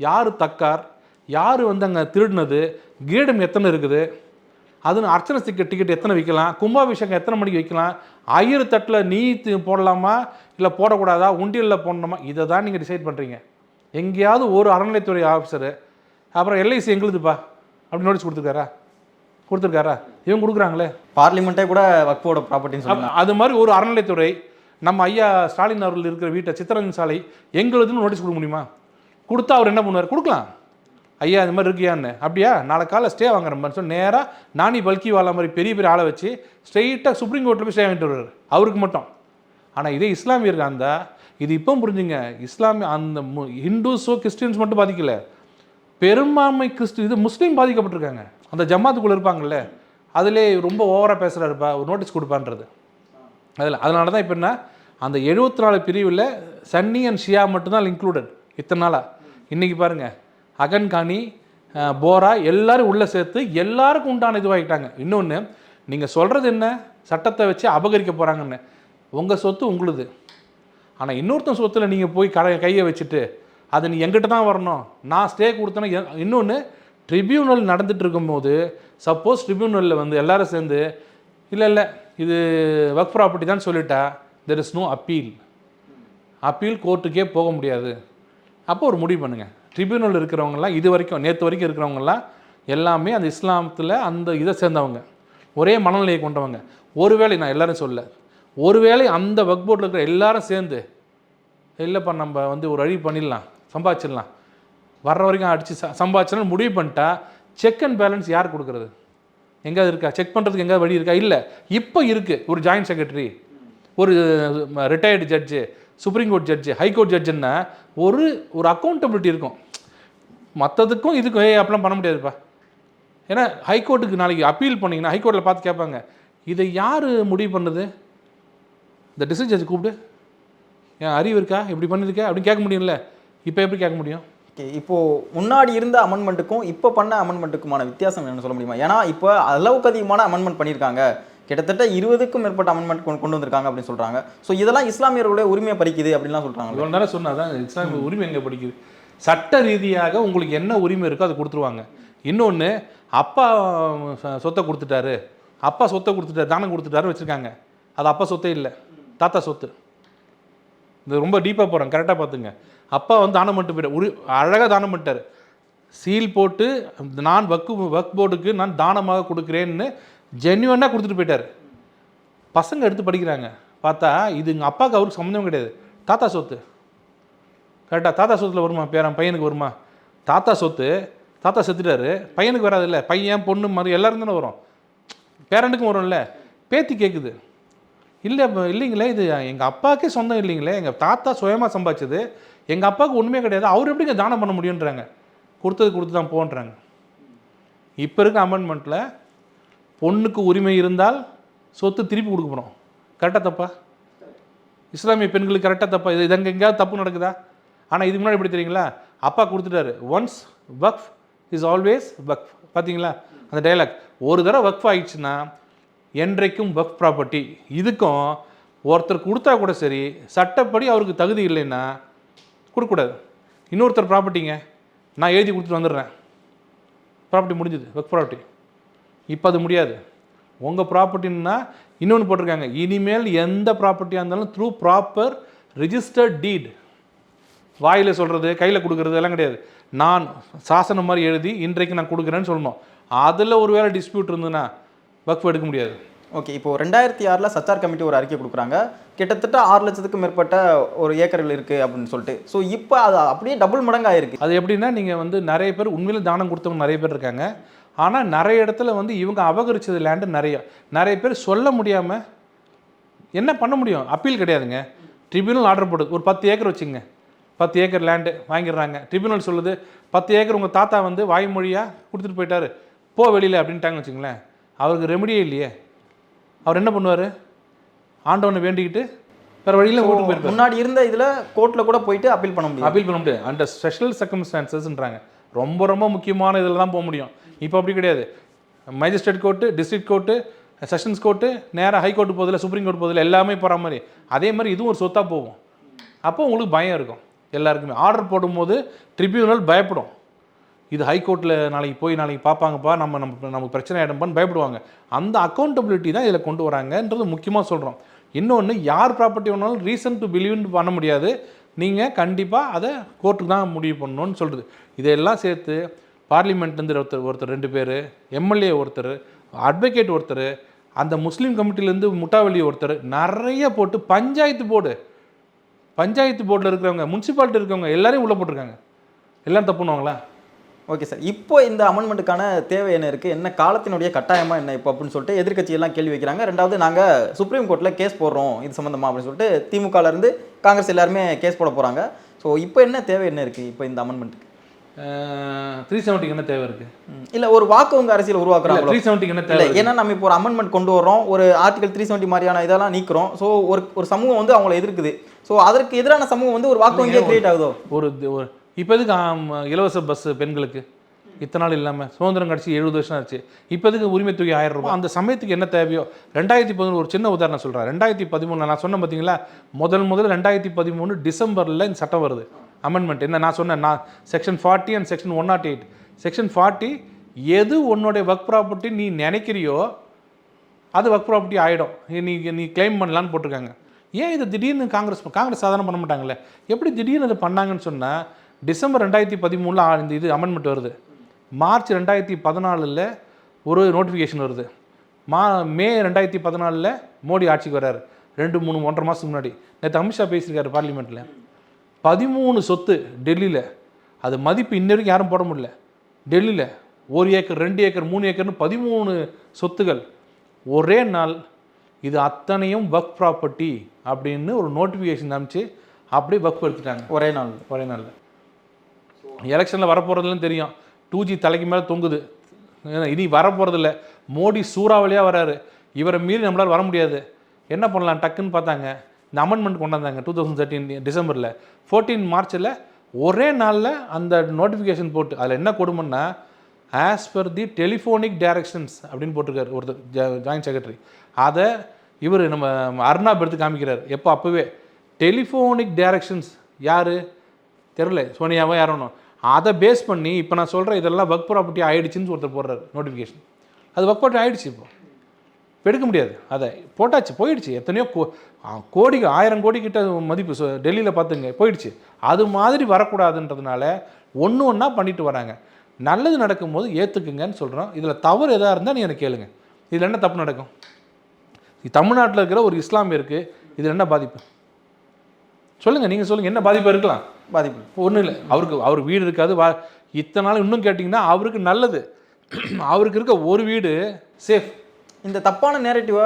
யார் தக்கார், யார் வந்து அங்கே திருடினது, கிரீடம் எத்தனை இருக்குது, அது அர்ச்சனை டிக்கெட் எத்தனை விற்கலாம், கும்பாபிஷேகம் எத்தனை மணிக்கு வைக்கலாம், ஐயர் தட்டில் நீ போடலாமா இல்லை போடக்கூடாதா, உண்டியலில் போடணுமா, இதை தான் நீங்கள் டிசைட் பண்ணுறீங்க. எங்கேயாவது ஒரு அறநிலைத்துறை ஆஃபீஸரு அப்புறம் எல்ஐசி எங்களுதுப்பா அப்படி நோட்டீஸ் கொடுத்துருக்காரா? இவங்க கொடுக்குறாங்களே. பார்லிமெண்ட்டே கூட வக்ஃபோட ப்ராப்பர்ட்டின்னு சொல்லுவாங்க. அது மாதிரி ஒரு அறநிலைத்துறை நம்ம ஐயா ஸ்டாலின் அவர்கள் இருக்கிற வீட்டை சித்தரஞ்சன் சாலை எங்களுதுன்னு நோட்டீஸ் கொடுக்க முடியுமா? கொடுத்தா அவர் என்ன பண்ணுவார்? கொடுக்கலாம், ஐயா இது மாதிரி இருக்கியான்னு. அப்படியா, நாளை காலை ஸ்டே வாங்குறேன் சொல்லி நேராக நானி பல்கிவாலா மாதிரி பெரிய பெரிய ஆளை வச்சு ஸ்ட்ரெயிட்டாக சுப்ரீம் கோர்ட்டில் போய் ஸ்டே வாங்கிட்டு வருவார் அவருக்கு மட்டும். ஆனால் இதே இஸ்லாமியருக்கு அந்த இது இப்போ புரிஞ்சுங்க, இஸ்லாமிய அந்த ஹிந்துஸோ கிறிஸ்டின்ஸ் மட்டும் பாதிக்கல, பெரும்பான்மை இது முஸ்லீம் பாதிக்கப்பட்டிருக்காங்க. அந்த ஜமாத்துக்குள்ளே இருப்பாங்கல்ல, அதிலே ரொம்ப ஓவராக பேசுகிறாருப்பா, ஒரு நோட்டீஸ் கொடுப்பான்றது அதனால தான் இப்போ என்ன, அந்த 74 பிரிவில் சன்னி அண்ட் ஷியா மட்டும்தான் இன்க்ளூடட் இத்தனை நாளாக. இன்றைக்கி பாருங்கள், அகன்கானி, போரா எல்லாரும் உள்ளே சேர்த்து எல்லாருக்கும் உண்டான இதுவாகிட்டாங்க. இன்னொன்று, நீங்கள் சொல்கிறது என்ன, சட்டத்தை வச்சு அபகரிக்க போகிறாங்கன்னு. உங்கள் சொத்து உங்களுது, ஆனால் இன்னொருத்தன் சொத்தில் நீங்கள் போய் கையை வச்சுட்டு அது நீ எங்கிட்ட தான் வரணும், நான் ஸ்டே கொடுத்தேன்னா. இன்னொன்று, ட்ரிபியூனல் நடந்துகிட்டு இருக்கும்போது சப்போஸ் ட்ரிபியூனலில் வந்து எல்லோரும் சேர்ந்து இல்லை இது ஒர்க் ப்ராப்பர்ட்டி தான் சொல்லிட்டா, தெர் இஸ் நோ அப்பீல் கோர்ட்டுக்கே போக முடியாது. அப்போ ஒரு முடிவு பண்ணுங்கள். ட்ரிபியூனல் இருக்கிறவங்கலாம் இது வரைக்கும் நேற்று வரைக்கும் இருக்கிறவங்கலாம் எல்லாமே அந்த இஸ்லாமத்தில் அந்த இதை சேர்ந்தவங்க, ஒரே மனநிலையை கொண்டவங்க. ஒருவேளை நான் எல்லோரும் சொல்ல, ஒருவேளை அந்த ஒர்க் போர்டில் இருக்கிற எல்லாரும் சேர்ந்து இல்லைப்பா நம்ம வந்து ஒரு வழி பண்ணிடலாம், சம்பாதிச்சிடலாம், வர்ற வரைக்கும் அடித்து சம்பாதிச்சிடலாம் முடிவு பண்ணிட்டா, செக் அண்ட் பேலன்ஸ் யார் கொடுக்குறது? எங்கேயாவது இருக்கா? செக் பண்ணுறதுக்கு எங்கேயாவது வழி இருக்கா? இல்லை. இப்போ இருக்குது ஒரு ஜாயின்ட் செக்ரட்டரி, ஒரு retired judge, Supreme Court judge, High Court ஜட்ஜுன்னா ஒரு அக்கௌண்டபிலிட்டி இருக்கும். மற்றதுக்கும் இதுக்கும் அப்படிலாம் பண்ண முடியாதுப்பா. ஏன்னா ஹைகோர்ட்டுக்கு நாளைக்கு அப்பீல் பண்ணிங்கன்னா ஹைகோர்ட்டில் பார்த்து கேட்பாங்க, இதை யார் முடிவு பண்ணுது? இந்த டிஸ்ட்ரிக்ட் ஜட்ஜ் கூப்பிட்டு, என் அறிவு இருக்கா இப்படி பண்ணியிருக்கேன் அப்படின்னு கேட்க முடியும்ல. இப்போ எப்படி கேட்க முடியும்? ஓகே, இப்போது முன்னாடி இருந்த அமெண்ட்மெண்ட்டுக்கும் இப்போ பண்ண அமெண்ட்மெண்ட்டுக்குமான வித்தியாசம் என்னன்னு சொல்ல முடியுமா? ஏன்னா இப்போ அளவுக்கு அதிகமான அமெண்ட்மெண்ட் பண்ணியிருக்காங்க, கிட்டத்தட்ட 20க்கும் மேற்பட்ட அமெண்ட்மெண்ட் கொண்டு வந்திருக்காங்க அப்படின்னு சொல்கிறாங்க. ஸோ இதெல்லாம் இஸ்லாமியர்களுடைய உரிமையை பறிக்குது அப்படின்லாம் சொல்கிறாங்க. இவ்வளோ நேரம் சொன்னால் தான் இஸ்லாமிய உரிமை எங்கே படிக்குது? சட்ட ரீதியாக உங்களுக்கு என்ன உரிமை இருக்கோ அதை கொடுத்துருவாங்க. இன்னொன்று, அப்பா சொத்தை கொடுத்துட்டாரு, தானம் கொடுத்துட்டாரு வச்சுருக்காங்க. அது அப்பா சொத்தே இல்லை, தாத்தா சொத்து. இது ரொம்ப டீப்பாக போகிறேன், கரெக்டாக பார்த்துங்க. அப்பா வந்து தானம் பண்ணிட்டு போயிட்டார், அழகாக தானம் பண்ணிட்டார், சீல் போட்டு நான் ஒர்க் போர்டுக்கு நான் தானமாக கொடுக்குறேன்னு ஜென்யூனாக கொடுத்துட்டு போயிட்டார். பசங்க எடுத்து படிக்கிறாங்க, பார்த்தா இது எங்கள் அப்பாவுக்கு அவருக்கு சம்மந்தம் கிடையாது, தாத்தா சொத்து. கரெக்டாக தாத்தா சொத்தில் வருமா? பையனுக்கு வருமா? தாத்தா சொத்து, தாத்தா செத்துட்டாரு, பையனுக்கு வராது இல்லை, பையன் பொண்ணு மாதிரி எல்லாரும் தானே வரும், பேரண்ட்டுக்கும் வரும்ல. பேத்தி கேட்குது, இல்லைங்களே இது எங்கள் அப்பாவுக்கே சொந்தம் இல்லைங்களே, எங்கள் தாத்தா சுயமாக சம்பாதிச்சது, எங்கள் அப்பாவுக்கு ஒன்றுமே கிடையாது, அவர் எப்படிங்க தானம் பண்ண முடியுன்றாங்க. கொடுத்து தான் போன்றாங்க. இப்போ இருக்க அமெண்ட்மெண்ட்டில் பொண்ணுக்கு உரிமை இருந்தால் சொத்து திருப்பி கொடுக்கணும். கரெக்டாக தப்பா? இஸ்லாமிய பெண்களுக்கு கரெக்டாக தப்பா? இது எங்கேயாவது தப்பு நடக்குதா? ஆனால் இதுக்கு முன்னாடி எப்படி தெரியுங்களா? அப்பா கொடுத்துட்டாரு, ஒன்ஸ் வக்ஃப் இஸ் ஆல்வேஸ் வக்ஃப். பார்த்தீங்களா அந்த டைலாக்? ஒரு தடவை வக்ஃப் ஆகிடுச்சுன்னா என்றைக்கும் வக்ஃப் ப்ராப்பர்ட்டி. இதுக்கும் ஒருத்தர் கொடுத்தா கூட சரி, சட்டப்படி அவருக்கு தகுதி இல்லைன்னா கொடுக்கக்கூடாது. இன்னொருத்தர் ப்ராப்பர்ட்டிங்க நான் எழுதி கொடுத்துட்டு வந்துடுறேன், ப்ராப்பர்ட்டி முடிஞ்சுது, வக்ஃப் ப்ராப்பர்ட்டி. இப்போ அது முடியாது. உங்கள் ப்ராப்பர்ட்டின்னா இன்னொன்று போட்டிருக்காங்க, இனிமேல் எந்த ப்ராப்பர்ட்டியாக இருந்தாலும் த்ரூ ப்ராப்பர் ரிஜிஸ்டர்ட் டீட். வாயில் சொல்கிறது, கையில் கொடுக்குறது எல்லாம் கிடையாது. நான் சாசனம் மாதிரி எழுதி இன்றைக்கு நான் கொடுக்குறேன்னு சொல்லணும். அதில் ஒரு வேளை டிஸ்பியூட் இருந்ததுன்னா வக்ஃப் எடுக்க முடியாது. ஓகே, இப்போது 2006 சச்சார் கமிட்டி ஒரு அறிக்கை கொடுக்குறாங்க, கிட்டத்தட்ட 6 லட்சத்துக்கும் மேற்பட்ட ஒரு ஏக்கர்கள் இருக்குது அப்படின்னு சொல்லிட்டு. ஸோ இப்போ அது அப்படியே டபுள் மடங்காக இருக்குது. அது எப்படின்னா, நீங்கள் வந்து நிறைய பேர் உண்மையில தானம் கொடுத்தவங்க நிறைய பேர் இருக்காங்க. ஆனால் நிறைய இடத்துல வந்து இவங்க அபகரிச்சது லேண்டு நிறைய பேர் சொல்ல முடியாமல் என்ன பண்ண முடியும்? அப்பீல் கிடையாதுங்க. ட்ரிபியூனல் ஆர்டர் போடுது, ஒரு 10 ஏக்கர் வச்சுங்க, 10 ஏக்கர் லேண்டு வாங்கிடுறாங்க. ட்ரிபியூனல் சொல்லுது 10 ஏக்கர் உங்கள் தாத்தா வந்து வாய்மொழியாக கொடுத்துட்டு போயிட்டாரு, போ வெளியில் அப்படின்ட்டாங்க வச்சுங்களேன். அவருக்கு ரெமடியே இல்லையே. அவர் என்ன பண்ணுவார்? ஆண்டவனை வேண்டிக்கிட்டு வேறு வழியில் ஓட்டு போயிருப்பாரு. முன்னாடி இருந்த இதில் கோர்ட்டில் கூட போயிட்டு அப்பீல் பண்ண முடியும். அப்பீல் பண்ண முடியாது. அண்ட் ஸ்பெஷல் சர்க்கம்ஸ்டான்சஸ்ன்றாங்க, ரொம்ப ரொம்ப முக்கியமான இதில் தான் போக முடியும். இப்போ அப்படி கிடையாது. Magistrate court, district court, sessions court, நேராக ஹை கோர்ட்டு போதில், சுப்ரீம் கோர்ட் போதில் எல்லாமே போகிற மாதிரி அதே மாதிரி இதுவும் ஒரு சொத்தாக போகும். அப்போ உங்களுக்கு பயம் இருக்கும் எல்லாருக்குமே. ஆர்டர் போடும்போது ட்ரிபியூனல் பயப்படும். இது ஹைகோர்ட்டில் நாளைக்கு பார்ப்பாங்கப்பா, நமக்கு பிரச்சனை ஆகிடும்பான்னு பயப்படுவாங்க. அந்த அக்கௌண்டபிலிட்டி தான் இதில் கொண்டு வராங்கன்றது முக்கியமாக சொல்கிறோம். இன்னொன்று, யார் ப்ராப்பர்ட்டி வேணாலும் ரீசன் டு பிலீவ்னு பண்ண முடியாது. நீங்கள் கண்டிப்பாக அதை கோர்ட்டுக்கு தான் முடிவு பண்ணணும்னு சொல்கிறது. இதெல்லாம் சேர்த்து பார்லிமெண்ட்லேருந்து ஒருத்தர் 2 பேர், எம்எல்ஏ ஒருத்தர், அட்வொகேட் ஒருத்தர், அந்த முஸ்லீம் கமிட்டிலேருந்து முட்டாவளி ஒருத்தர், நிறைய போட்டு பஞ்சாயத்து போர்டில் இருக்கிறவங்க, முனிசிபாலிட்டி இருக்கிறவங்க எல்லாரையும் உள்ளே போட்டிருக்காங்க. எல்லாம் தப்புனுவாங்களா? ஓகே சார், இப்போ இந்த அமெண்ட்மெண்ட்டுக்கான தேவை என்ன இருக்குது, என்ன காலத்தினுடைய கட்டாயமாக என்ன இப்போ அப்படின்னு சொல்லிட்டு எதிர்க்கட்சியெல்லாம் கேள்வி வைக்கிறாங்க. ரெண்டாவது, நாங்கள் சுப்ரீம் கோர்ட்டில் கேஸ் போடுறோம் இது சம்மந்தமாக அப்படின்னு சொல்லிட்டு திமுகலேருந்து காங்கிரஸ் எல்லாருமே கேஸ் போட போகிறாங்க. ஸோ இப்போ என்ன தேவை என்ன இருக்குது இப்போ இந்த அமெண்ட்மெண்ட்டுக்கு? 370க்கு என்ன தேவை இருக்குது? இல்லை, ஒரு வாக்கு அரசியல் உருவாக்குறாங்க. 370க்கு என்ன தேவை? ஏன்னா நம்ம இப்போ ஒரு அமெண்ட்மெண்ட் கொண்டு வரோம், ஒரு ஆர்டிகல் 370 மாதிரியான இதெல்லாம் நீக்கிறோம். ஸோ ஒரு சமூகம் வந்து அவங்கள எதிர்க்குது. ஸோ அதற்கு எதிரான சமூகம் வந்து ஒரு வாக்கு வங்கியாக கிரியேட் ஆகுதோ? ஒரு இப்போ எதுக்கு இலவச பஸ் பெண்களுக்கு இத்தனை நாள் இல்லாமல் சுதந்திரம் கிடச்சி 70 வருஷம் ஆச்சு. இப்போ எதுக்கு உரிமை தொகை 1000 ரூபாய்? அந்த சமயத்துக்கு என்ன தேவையோ. 2013 ஒரு சின்ன உதாரணம் சொல்கிறேன். 2013 நான் சொன்னேன் பார்த்தீங்களா, முதல் 2013 டிசம்பரில் இந்த சட்டம் வருது. அமெண்ட்மெண்ட் என்ன நான் சொன்னேன், செக்ஷன் 40 அண்ட் செக்ஷன் 108. செக்ஷன் 40 எது உன்னுடைய ஒர்க் ப்ராப்பர்ட்டி நீ நினைக்கிறியோ அது ஒர்க் ப்ராப்பர்ட்டி ஆகிடும், நீ கிளைம் பண்ணலான்னு போட்டிருக்காங்க. ஏன் இது திடீர்னு காங்கிரஸ் சாதாரண பண்ண மாட்டாங்களே, எப்படி திடீர்னு அது பண்ணாங்கன்னு சொன்னால், டிசம்பர் 2013 இந்த இது அமெண்ட்மெண்ட் வருது. மார்ச் 2014 ஒரு நோட்டிஃபிகேஷன் வருது. மே 2014 மோடி ஆட்சிக்கு வர்றாரு. 1.5 மாதத்துக்கு முன்னாடி நேற்று அமித்ஷா பேசியிருக்காரு பார்லிமெண்ட்டில். 13 சொத்து டெல்லியில், அது மதிப்பு இன்ன வரைக்கும் யாரும் போட முடியல. டெல்லியில் 1 ஏக்கர் 2 ஏக்கர் 3 ஏக்கர்னு 13 சொத்துகள் ஒரே நாள், இது அத்தனையும் ஒர்க் ப்ராப்பர்ட்டி அப்படின்னு ஒரு நோட்டிஃபிகேஷன் அனுப்பிச்சு அப்படியே ஒர்க் எடுத்துட்டாங்க ஒரே நாளில். எலெக்ஷனில் வரப்போகிறதுலாம் தெரியும். 2G தலைக்கு மேலே தொங்குது, இனி வரப்போகிறதில்ல. மோடி சூறாவளியாக வராரு, இவரை மீறி நம்மளால் வர முடியாது. என்ன பண்ணலாம் டக்குன்னு பார்த்தாங்க, இந்த அமெண்ட்மெண்ட் கொண்டாந்தாங்க 2013 டிசம்பரில். 14 மார்ச்சில் ஒரே நாளில் அந்த நோட்டிஃபிகேஷன் போட்டு, அதில் என்ன கொடுமைன்னா, as per the telephonic directions அப்படின்னு போட்டிருக்காரு ஒருத்தர் ஜாயின்ட் செக்ரட்டரி. அதை இவர் நம்ம அர்னாப் எடுத்து காமிக்கிறார். அப்போவே டெலிஃபோனிக் டைரக்ஷன்ஸ் யார் தெரியல, சோனியாவோ யாரோனோ, அதை பேஸ் பண்ணி இப்போ நான் சொல்கிறேன் இதெல்லாம் ஒர்க் ப்ராப்பர்ட்டி ஆகிடுச்சின்னு ஒருத்தர் போடுறாரு நோட்டிஃபிகேஷன். அது ஒர்க் ப்ராப்பர்ட்டி ஆகிடுச்சு. இப்போ எடுக்க முடியாது, அதை போட்டாச்சு, போயிடுச்சு. எத்தனையோ கோடி 1000 கோடி கிட்ட மதிப்பு டெல்லியில் பார்த்துங்க போயிடுச்சு. அது மாதிரி வரக்கூடாதுன்றதுனால ஒன்றா பண்ணிட்டு வராங்க. நல்லது நடக்கும்போது ஏற்றுக்குங்கன்னு சொல்கிறோம். இதில் தவறு எதாக இருந்தால் நீ எனக்கு கேளுங்க. இதில் என்ன தப்பு நடக்கும்? தமிழ்நாட்டில் இருக்கிற ஒரு இஸ்லாமிய இருக்குது, இதில் என்ன பாதிப்பு சொல்லுங்கள், நீங்கள் சொல்லுங்கள். என்ன பாதிப்பு இருக்கலாம்? பாதிப்பு ஒன்றும் இல்லை. அவருக்கு வீடு இருக்காது. இத்தனை நாள் இன்னும் கேட்டிங்கன்னா அவருக்கு நல்லது, அவருக்கு இருக்க ஒரு வீடு சேஃப். இந்த தப்பான நேரட்டிவை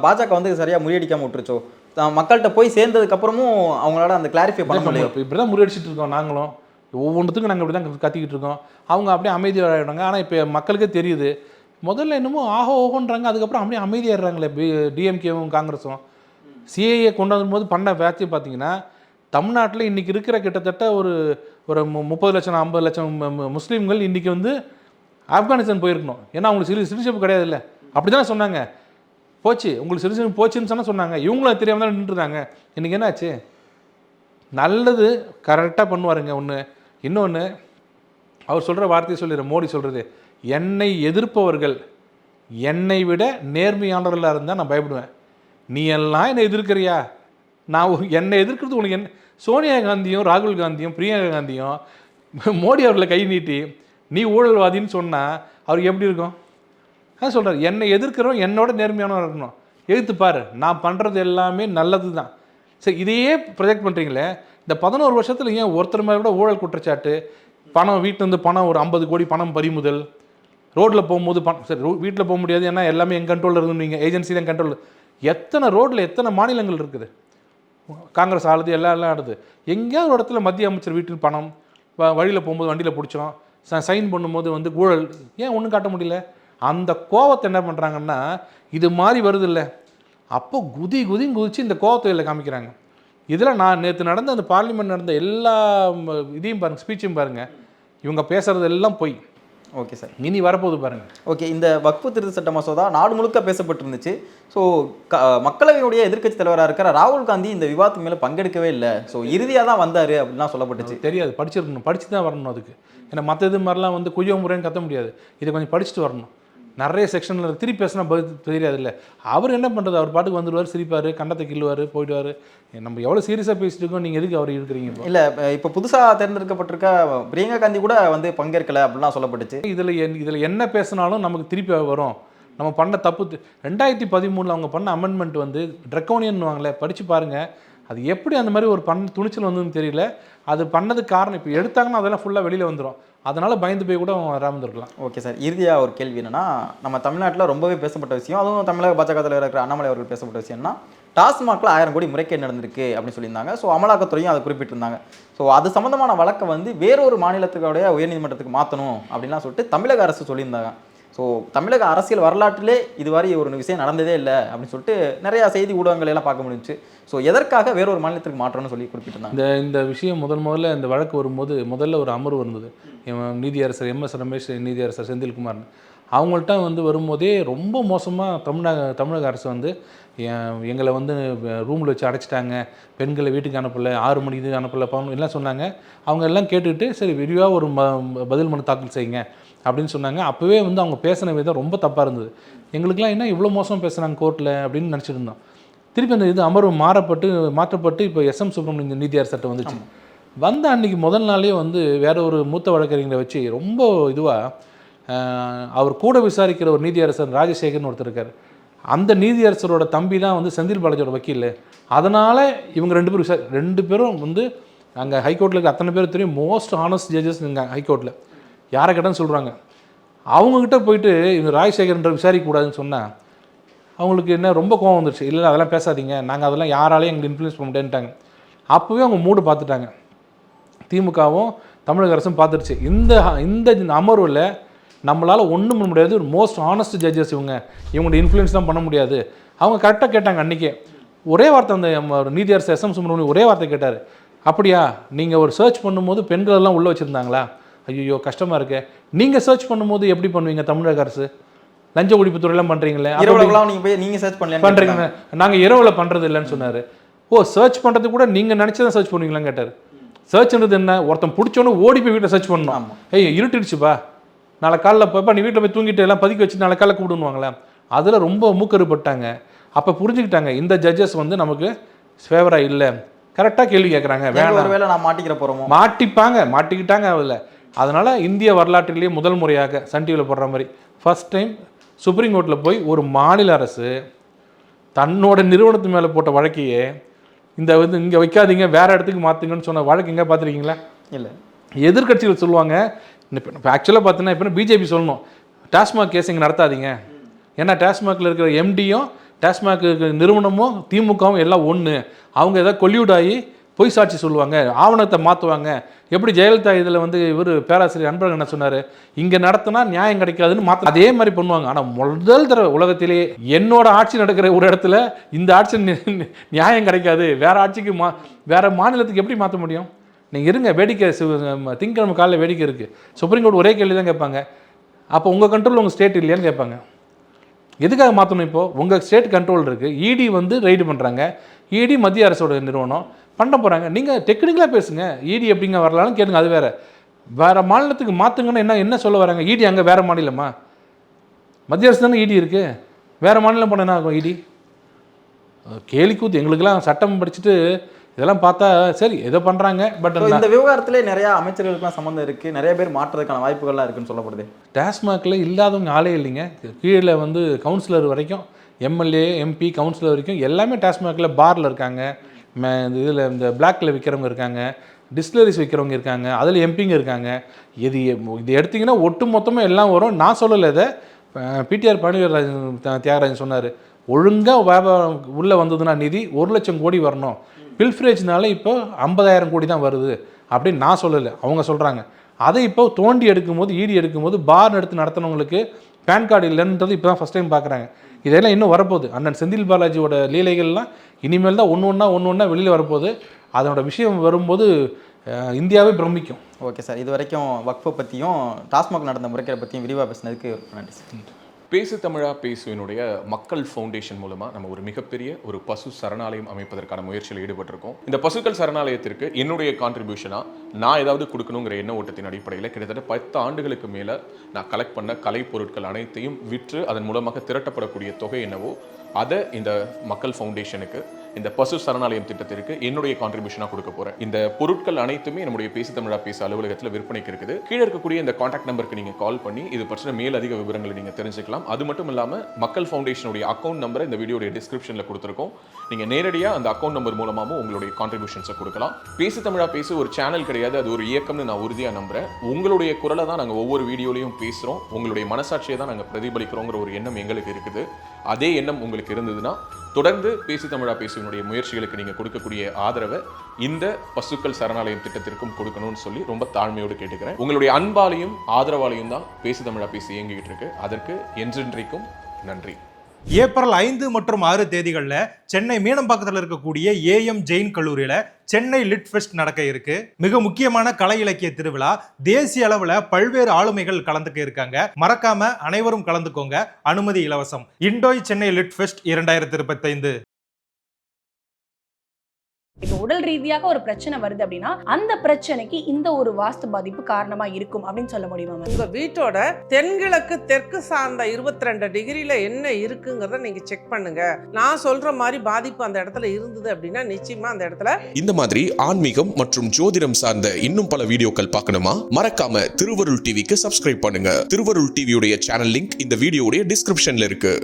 பாஜக வந்து சரியாக முறியடிக்காமல் விட்டுருச்சோ? மக்கள்கிட்ட போய் சேர்ந்ததுக்கப்புறமும் அவங்களால அந்த கிளாரிஃபை பண்ண முடியும். இப்போ இப்படி தான் முறியடிச்சிட்டு இருக்கோம் நாங்களும். ஒவ்வொன்றுத்துக்கும் நாங்கள் இப்படி தான் கத்திக்கிட்டு இருக்கோம். அவங்க அப்படியே அமைதியாகிடுறாங்க. ஆனால் இப்போ மக்களுக்கே தெரியுது, முதல்ல என்னமோ ஓஹோன்றாங்க, அதுக்கப்புறம் அப்படியே அமைதியாகிடுறாங்களே டிஎம்கேவும் காங்கிரஸும். சிஏஏ கொண்டு வரும்போது பண்ண பேட்சை பார்த்தீங்கன்னா, தமிழ்நாட்டில் இன்றைக்கி இருக்கிற கிட்டத்தட்ட ஒரு 30 லட்சம் 50 லட்சம் முஸ்லீம்கள் இன்றைக்கி வந்து ஆப்கானிஸ்தான் போயிருக்கணும். ஏன்னா அவங்களுக்கு சிட்டிசன்ஷிப் கிடையாது இல்லை, அப்படி தானே சொன்னாங்க. போச்சு உங்களுக்கு சிட்டிசன் போச்சுன்னு சொன்னாங்க. இவங்களும் தெரியாமல் தான் நின்றுருந்தாங்க. இன்றைக்கி என்ன ஆச்சு? நல்லது கரெக்டாக பண்ணுவாருங்க ஒன்று. இன்னொன்று, அவர் சொல்கிற வார்த்தையை சொல்லிடுற மோடி சொல்கிறது, என்னை எதிர்ப்பவர்கள் என்னை விட நேர்மையானவர்களாக இருந்தால் நான் பயப்படுவேன். நீ எல்லாம் என்னை எதிர்க்கிறியா? நான் என்னை எதிர்க்கிறது உனக்கு என்ன? சோனியா காந்தியும் ராகுல் காந்தியும் பிரியங்கா காந்தியும் மோடி அவர்களை கை நீட்டி நீ ஊழல்வாதின்னு சொன்னால் அவருக்கு எப்படி இருக்கும்? அதான் சொல்கிறார், என்னை எதிர்க்கிறோம் என்னோட நேர்மையானவராக இருக்கணும். எதிர்த்துப்பார், நான் பண்ணுறது எல்லாமே நல்லது தான். சரி, இதையே ப்ரொஜெக்ட் பண்ணுறீங்களே, இந்த 11 வருஷத்தில் ஏன் ஒருத்தர் மேலே கூட ஊழல் குற்றச்சாட்டு, பணம் வீட்டிலேருந்து பணம் ஒரு 50 கோடி பணம் பறிமுதல், ரோட்டில் போகும்போது சரி வீட்டில் போக முடியாது ஏன்னா எல்லாமே என் கண்ட்ரோலில் இருந்துவீங்க, ஏஜென்சி தான் கண்ட்ரோல். எத்தனை ரோட்டில் எத்தனை மாநிலங்கள் இருக்குது, காங்கிரஸ் ஆளுது எல்லாம் ஆடுது. எங்கேயாவது ஒரு இடத்துல மத்திய அமைச்சர் வீட்டில் பணம், வழியில் போகும்போது வண்டியில் பிடிச்சோம், சைன் பண்ணும்போது வந்து ஊழல், ஏன் ஒன்றும் காட்ட முடியல? அந்த கோவத்தை என்ன பண்ணுறாங்கன்னா, இது மாதிரி வருது இல்லை, அப்போ குதின்னு குதிச்சு இந்த கோவத்தையில் காமிக்கிறாங்க. இதில் நான் நேற்று நடந்த அந்த பார்லிமெண்ட் நடந்த எல்லா இதையும் பாருங்கள், ஸ்பீச்சையும் பாருங்கள், இவங்க பேசுகிறது எல்லாம் பொய். ஓகே சார், இனி வரப்போகுது பாருங்கள். ஓகே, இந்த வக்ஃபு திருத்த சட்ட மசோதா நாடு முழுக்க பேசப்பட்டிருந்துச்சு. ஸோ மக்களவையுடைய எதிர்க்கட்சி தலைவராக இருக்கிற ராகுல் காந்தி இந்த விவாதத்துக்கு மேலே பங்கெடுக்கவே இல்லை. ஸோ இறுதியாக தான் வந்தார் அப்படின்லாம் சொல்லப்பட்டுச்சு. தெரியாது, படிச்சிருக்கணும், படித்து தான் வரணும் அதுக்கு. ஏன்னா மற்ற இது மாதிரிலாம் வந்து குய்ய முறைன்னு கத்த முடியாது, இதை கொஞ்சம் படிச்சுட்டு வரணும். நிறைய செக்ஷனில் திருப்பி பேசினா தெரியாது இல்லை. அவர் என்ன பண்ணுறது, அவர் பாட்டுக்கு வந்துடுவார், சிரிப்பார், கண்டத்தை கிள்ளுவார், போயிடுவார். நம்ம எவ்வளோ சீரியஸாக பேசிட்டு இருக்கோம், நீங்கள் எதுக்கு அவர் இருக்கிறீங்க? இல்லை, இப்போ புதுசாக தேர்ந்தெடுக்கப்பட்டிருக்க பிரியங்கா காந்தி கூட வந்து பங்கேற்கலை அப்படிலாம் சொல்லப்பட்டுச்சு. இதில் என்ன பேசினாலும் நமக்கு திருப்பி வரும். நம்ம பண்ண தப்பு 2013 அவங்க பண்ண அமெண்ட்மெண்ட் வந்து ட்ரக்கோனியன் வாங்கலை, படித்து பாருங்கள். அது எப்படி அந்த மாதிரி ஒரு துணிச்சல் வந்ததுன்னு தெரியல. அது பண்ணதுக்கு காரணம் இப்போ எடுத்தாங்கன்னா அதெல்லாம் ஃபுல்லாக வெளியில் வந்துடும். அதனால் பயந்து போய் கூட வராமல் இருக்கலாம். ஓகே சார், இறுதியாக ஒரு கேள்வி என்னென்னா, நம்ம தமிழ்நாட்டில் ரொம்பவே பேசப்பட்ட விஷயம், அதுவும் தமிழக பாஜக தலைவர் இருக்கிற அண்ணாமலை அவர்கள் பேசப்பட்ட விஷயம்னா, டாஸ்மாகில் 1000 கோடி முறைகேடு நடந்திருக்கு அப்படின்னு சொல்லியிருந்தாங்க. ஸோ அமலாக்கத்துறையும் அதை குறிப்பிட்டிருந்தாங்க. ஸோ அது சம்மந்தமான வழக்கை வந்து வேறொரு மாநிலத்துடைய உயர்நீதிமன்றத்துக்கு மாற்றணும் அப்படின்லாம் சொல்லிட்டு தமிழக அரசு சொல்லியிருந்தாங்க. ஸோ தமிழக அரசியல் வரலாற்றிலே இதுவரை ஒரு விஷயம் நடந்ததே இல்லை அப்படின்னு சொல்லிட்டு நிறையா செய்தி ஊடகங்கள் எல்லாம் பார்க்க முடிஞ்சிச்சு. ஸோ எதற்காக வேறொரு மாநிலத்துக்கு மாற்றணும்னு சொல்லி குறிப்பிட்டிருந்தாங்க. இந்த விஷயம் முதல்ல இந்த வழக்கு வரும்போது முதல்ல ஒரு அமர்வு இருந்தது. நீதியரசர் MS ரமேஷ், நீதியரசர் செந்தில்குமார்னு, அவங்கள்ட்ட வந்து வரும்போதே ரொம்ப மோசமாக தமிழக அரசு வந்து எங்களை வந்து ரூமில் வச்சு அடைச்சிட்டாங்க, பெண்களை வீட்டுக்கு அனுப்பலை, 6 மணிக்கு அனுப்பலை, எல்லாம் சொன்னாங்க. அவங்க எல்லாம் கேட்டுக்கிட்டு சரி விரிவாக ஒரு பதில் மனு தாக்கல் செய்யுங்க அப்படின்னு சொன்னாங்க. அப்போவே வந்து அவங்க பேசின விதம் ரொம்ப தப்பாக இருந்தது. எங்களுக்கெல்லாம் என்ன இவ்வளோ மோசம் பேசுகிறாங்க கோர்ட்டில் அப்படின்னு நினச்சிட்டு இருந்தோம். திருப்பி அந்த இது அமர்வு மாற்றப்பட்டு இப்போ SM சுப்ரமணியன் நீதியரசர்கிட்ட வந்துச்சு. வந்த அன்றைக்கி முதல் நாளே வந்து வேற ஒரு மூத்த வழக்கறிஞரை வச்சு ரொம்ப இதுவாக அவர் கூட விசாரிக்கிற ஒரு நீதியரசர் ராஜசேகர்னு ஒருத்தர் இருக்கார். அந்த நீதியரசரோட தம்பி தான் வந்து செந்தில் பாலாஜியோட வக்கீல். அதனால் இவங்க 2 பேரும் வந்து அங்கே ஹைகோர்ட்டில் இருக்க அத்தனை பேர் தெரியும், மோஸ்ட் ஹானஸ்ட் ஜட்ஜஸ் இங்கே ஹைகோர்ட்டில். யாரை கேட்டான்னு சொல்கிறாங்க. அவங்கக்கிட்ட போயிட்டு இவங்க ராஜசேகர்ன்ற விசாரிக்கக்கூடாதுன்னு சொன்னால் அவங்களுக்கு என்ன ரொம்ப கோவம் வந்துருச்சு. இல்லை அதெல்லாம் பேசாதீங்க, நாங்கள் அதெல்லாம் யாராலையும் எங்களுக்கு இன்ஃப்ளூயன்ஸ் பண்ண முடியாதுட்டாங்க. அப்போவே அவங்க மூடு பார்த்துட்டாங்க. திமுகவும் தமிழக அரசும் பார்த்துருச்சு. இந்த அமர்வில் நம்மளால் ஒன்றும் பண்ண முடியாது, ஒரு மோஸ்ட் ஆனஸ்ட் ஜட்ஜஸ் இவங்களோட இன்ஃப்ளூயன்ஸ் தான் பண்ண முடியாது. அவங்க கரெக்டாக கேட்டாங்க. அன்றைக்கே ஒரே வார்த்தை அந்த நீதியரசர் SM சுப்ரமணியன் ஒரே வார்த்தை கேட்டார். அப்படியா, நீங்கள் ஒரு சர்ச் பண்ணும்போது பெண்களெல்லாம் உள்ளே வச்சுருந்தாங்களா? ஐயோ கஷ்டமாக இருக்கு. நீங்கள் சர்ச் பண்ணும்போது எப்படி பண்ணுவீங்க? தமிழக அரசு லஞ்ச ஒழிப்புத்துறையெல்லாம் பண்ணுறீங்களே, நீங்கள் சர்ச் பண்ணுறீங்க. நாங்கள் இரவில் பண்ணுறது இல்லைன்னு சொன்னார். ஓ, சர்ச் பண்ணுறது கூட நீங்கள் நினச்சதான் சர்ச் பண்ணுவீங்களான்னு கேட்டார். சர்ச்ன்றது என்ன? ஒருத்தன் பிடிச்சோன்னு ஓடி போய் வீட்டில் சர்ச் பண்ணணும். இருட்டுடுச்சுப்பா, நாளை காலைல போய்ப்பா நீ வீட்டில் போய் தூங்கிட்டு எல்லாம் பதுக்கி வச்சு நாளை காலைல கூப்பிடுவாங்களே, அதில் ரொம்ப மூக்கறுபட்டாங்க. அப்போ புரிஞ்சுக்கிட்டாங்க இந்த ஜட்ஜஸ் வந்து நமக்கு ஃபேவராக இல்லை. கரெக்டாக கேள்வி கேட்குறாங்க. வேலை நான் மாட்டிக்கிற போகிறோமோ, மாட்டிக்கிட்டாங்க அதில். அதனால் இந்திய வரலாற்றிலேயே முதல் முறையாக சன் டிவியில் போடுற மாதிரி ஃபர்ஸ்ட் டைம் சுப்ரீம் கோர்ட்டில் போய் ஒரு மாநில அரசு தன்னோட நிறுவனத்து மேலே போட்ட வழக்கையே இந்த வந்து இங்கே வைக்காதீங்க வேறு இடத்துக்கு மாற்றுங்கன்னு சொன்ன வழக்கு எங்கே பார்த்துருக்கீங்களா? இல்லை. எதிர்கட்சிகள் சொல்லுவாங்க. இப்போ ஆக்சுவலாக பார்த்தீங்கன்னா இப்போ பிஜேபி சொல்லணும், டாஸ்மாக் கேஸ் இங்கே நடத்தாதீங்க. ஏன்னா டாஸ்மாகில் இருக்கிற MDயும் டாஸ்மாக் நிறுவனமும் திமுகவும் எல்லாம் ஒன்று. அவங்க ஏதாவது கொல்யூட் ஆகி பொய் சாட்சி சொல்லுவாங்க, ஆவணத்தை மாற்றுவாங்க. எப்படி ஜெயலலிதா இதில் வந்து இவர் பேராசிரியர் அன்பழகன் என்ன சொன்னார், இங்கே நடத்தினா நியாயம் கிடைக்காதுன்னு மாற்ற அதே மாதிரி பண்ணுவாங்க. ஆனால் முதல் தடவை உலகத்திலேயே என்னோட ஆட்சி நடக்கிற ஒரு இடத்துல இந்த ஆட்சி நியாயம் கிடைக்காது, வேறு ஆட்சிக்கு வேறு மாநிலத்துக்கு எப்படி மாற்ற முடியும்? நீங்கள் இருங்க, வேடிக்கை திங்கக்கிழமை காலையில் வேடிக்கை இருக்குது. சுப்ரீம் கோர்ட் ஒரே கேள்வி தான் கேட்பாங்க, அப்போ உங்கள் கண்ட்ரோல் உங்கள் ஸ்டேட் இல்லையான்னு கேட்பாங்க. எதுக்காக மாற்றணும்? இப்போது உங்கள் ஸ்டேட் கண்ட்ரோல் இருக்குது, ED வந்து ரைடு பண்ணுறாங்க, ED மத்திய அரசோட நிறுவனம் பண்ண போகிறாங்க. நீங்கள் டெக்னிக்கலாக பேசுங்க, ED எப்படிங்க வரலான்னு கேளுங்க. அது வேறு மாநிலத்துக்கு மாற்றுங்கன்னு என்ன சொல்ல வராங்க? ED அங்கே வேறு மாநிலமா? மத்திய அரசு தானே ED இருக்குது, வேறு மாநிலம் போனால் என்ன ஆகும்? ED கேலி கூத்து. எங்களுக்கெல்லாம் சட்டம் படிச்சுட்டு இதெல்லாம் பார்த்தா சரி ஏதோ பண்ணுறாங்க. பட் இந்த விவகாரத்திலே நிறையா அமைச்சர்களுக்குலாம் சம்மந்தம் இருக்குது, நிறைய பேர் மாற்றுறதுக்கான வாய்ப்புகள்லாம் இருக்குன்னு சொல்லப்படுது. டாஸ்மாகில் இல்லாதவங்க ஆளே இல்லைங்க. கீழே வந்து கவுன்சிலர் வரைக்கும், MLA MP கவுன்சிலர் வரைக்கும் எல்லாமே டாஸ்மாகில் பாரில் இருக்காங்க. இதில் இந்த பிளாக்கில் விற்கிறவங்க இருக்காங்க, டிஸ்டிலரிஸ் விற்கிறவங்க இருக்காங்க, அதில் MPங்க இருக்காங்க. இது எடுத்திங்கன்னா ஒட்டு மொத்தமாக எல்லாம் வரும். நான் சொல்லலை, இதை PTR பாண்டியராஜன் தியாகராஜன் சொன்னார். ஒழுங்காக வியாபாரம் உள்ளே வந்ததுன்னா நிதி 1 லட்சம் கோடி வரணும், பில்ஃப்ரேஜ்னால இப்போ 50,000 கோடி தான் வருது அப்படின்னு நான் சொல்லலை, அவங்க சொல்கிறாங்க. அதை இப்போ தோண்டி எடுக்கும்போது ED எடுக்கும்போது பார் எடுத்து நடத்தினவங்களுக்கு பேன் கார்டு இல்லைன்றது இப்போ தான் ஃபஸ்ட் டைம் பார்க்குறாங்க. இதெல்லாம் இன்னும் வரப்போகுது. அண்ணன் செந்தில் பாலாஜியோட லீலைகள்லாம் இனிமேல் தான் ஒன்று ஒன்றா வெளியில் வரப்போகுது. அதனோட விஷயம் வரும்போது இந்தியாவே பிரமிக்கும். ஓகே சார், இது வரைக்கும் வக்ஃபை பற்றியும் டாஸ்மாக் நடந்த முறைகளை பற்றியும் விரிவாக பேசினதுக்கு நன்றி சார். பேசு தமிழா பேசுவினுடைய மக்கள் ஃபவுண்டேஷன் மூலமாக நம்ம ஒரு மிகப்பெரிய ஒரு பசு சரணாலயம் அமைப்பதற்கான முயற்சியில் ஈடுபட்டிருக்கோம். இந்த பசுக்கள் சரணாலயத்திற்கு என்னுடைய கான்ட்ரிபியூஷனாக நான் ஏதாவது கொடுக்கணுங்கிற எண்ண ஓட்டத்தின் அடிப்படையில் கிட்டத்தட்ட 10 ஆண்டுகளுக்கு மேலே நான் கலெக்ட் பண்ண கலை பொருட்கள் அனைத்தையும் விற்று அதன் மூலமாக திரட்டப்படக்கூடிய தொகை என்னவோ அதை இந்த மக்கள் ஃபவுண்டேஷனுக்கு, இந்த பசு சரணாலயம் திட்டத்திற்கு என்னுடைய கான்ட்ரிபியூஷனாக கொடுக்க போகிறேன். இந்த பொருட்கள் அனைத்துமே நம்முடைய பேசு தமிழா பேச அலுவலகத்தில் விற்பனைக்கு இருக்குது. கீழே இருக்கக்கூடிய இந்த கான்டாக்ட் நம்பருக்கு நீங்கள் கால் பண்ணி இது பற்றின மேலதிக விவரங்களை நீங்கள் தெரிஞ்சுக்கலாம். அது மட்டும் இல்லாமல் மக்கள் ஃபவுண்டேஷனுடைய அக்கௌண்ட் நம்பரை இந்த வீடியோடைய டிஸ்கிரிப்ஷனில் கொடுத்துருக்கோம். நீங்கள் நேரடியாக அந்த அக்கௌண்ட் நம்பர் மூலமாகவும் உங்களுடைய கான்ட்ரிபியூஷன்ஸை கொடுக்கலாம். பேசு தமிழா பேசு ஒரு சேனல் கிடையாது, அது ஒரு இயக்கம்னு நான் உறுதியாக நம்புகிறேன். உங்களுடைய குரலை தான் நாங்கள் ஒவ்வொரு வீடியோலையும் பேசுகிறோம், உங்களுடைய மனசாட்சியை தான் நாங்கள் பிரதிபலிக்கிறோங்கிற ஒரு எண்ணம் எங்களுக்கு இருக்குது. அதே எண்ணம் உங்களுக்கு இருந்ததுன்னா தொடர்ந்து பேசு தமிழா பேசுவினுடைய முயற்சிகளுக்கு நீங்கள் கொடுக்கக்கூடிய ஆதரவை இந்த பசுக்கள் சரணாலயம் திட்டத்திற்கும் கொடுக்கணும்னு சொல்லி ரொம்ப தாழ்மையோடு கேட்டுக்கிறேன். உங்களுடைய அன்பாலையும் ஆதரவாலையும் தான் பேசு தமிழா பேசி இயங்கிட்டு இருக்கு. அதற்கு என்றென்றைக்கும் நன்றி. ஏப்ரல் 5 மற்றும் 6 தேதிகளில் சென்னை மீனம்பாக்கத்தில் இருக்கக்கூடிய ஏஎம் ஜெயின் கல்லூரியில் சென்னை லிட் ஃபெஸ்ட் நடக்க இருக்கு. மிக முக்கியமான கலை இலக்கிய திருவிழா. தேசிய அளவில் பல்வேறு ஆளுமைகள் கலந்துக்க இருக்காங்க. மறக்காம அனைவரும் கலந்துக்கோங்க. அனுமதி இலவசம். இண்டோய் சென்னை லிட் ஃபெஸ்ட் 2025. இப்போ உடல் ரீதியாக ஒரு பிரச்சனை வருது அப்படின்னா அந்த பிரச்சனைக்கு இந்த ஒரு வாஸ்து பாதிப்பு காரணமா இருக்கும் அப்படின்னு சொல்ல முடியுமா? உங்க வீட்டோட தென்கிழக்கு தெற்கு சார்ந்த 22 டிகிரில என்ன இருக்குங்கிறத நீங்க செக் பண்ணுங்க. நான் சொல்ற மாதிரி பாதிப்பு அந்த இடத்துல இருந்தது அப்படின்னா நிச்சயமா அந்த இடத்துல. இந்த மாதிரி ஆன்மீகம் மற்றும் ஜோதிடம் சார்ந்த இன்னும் பல வீடியோக்கள் பார்க்கணுமா? மறக்காம திருவருள் டிவிக்கு சப்ஸ்கிரைப் பண்ணுங்க. திருவருள் டிவியுடைய சேனல் லிங்க் இந்த வீடியோடைய டிஸ்கிரிப்ஷன்ல இருக்கு.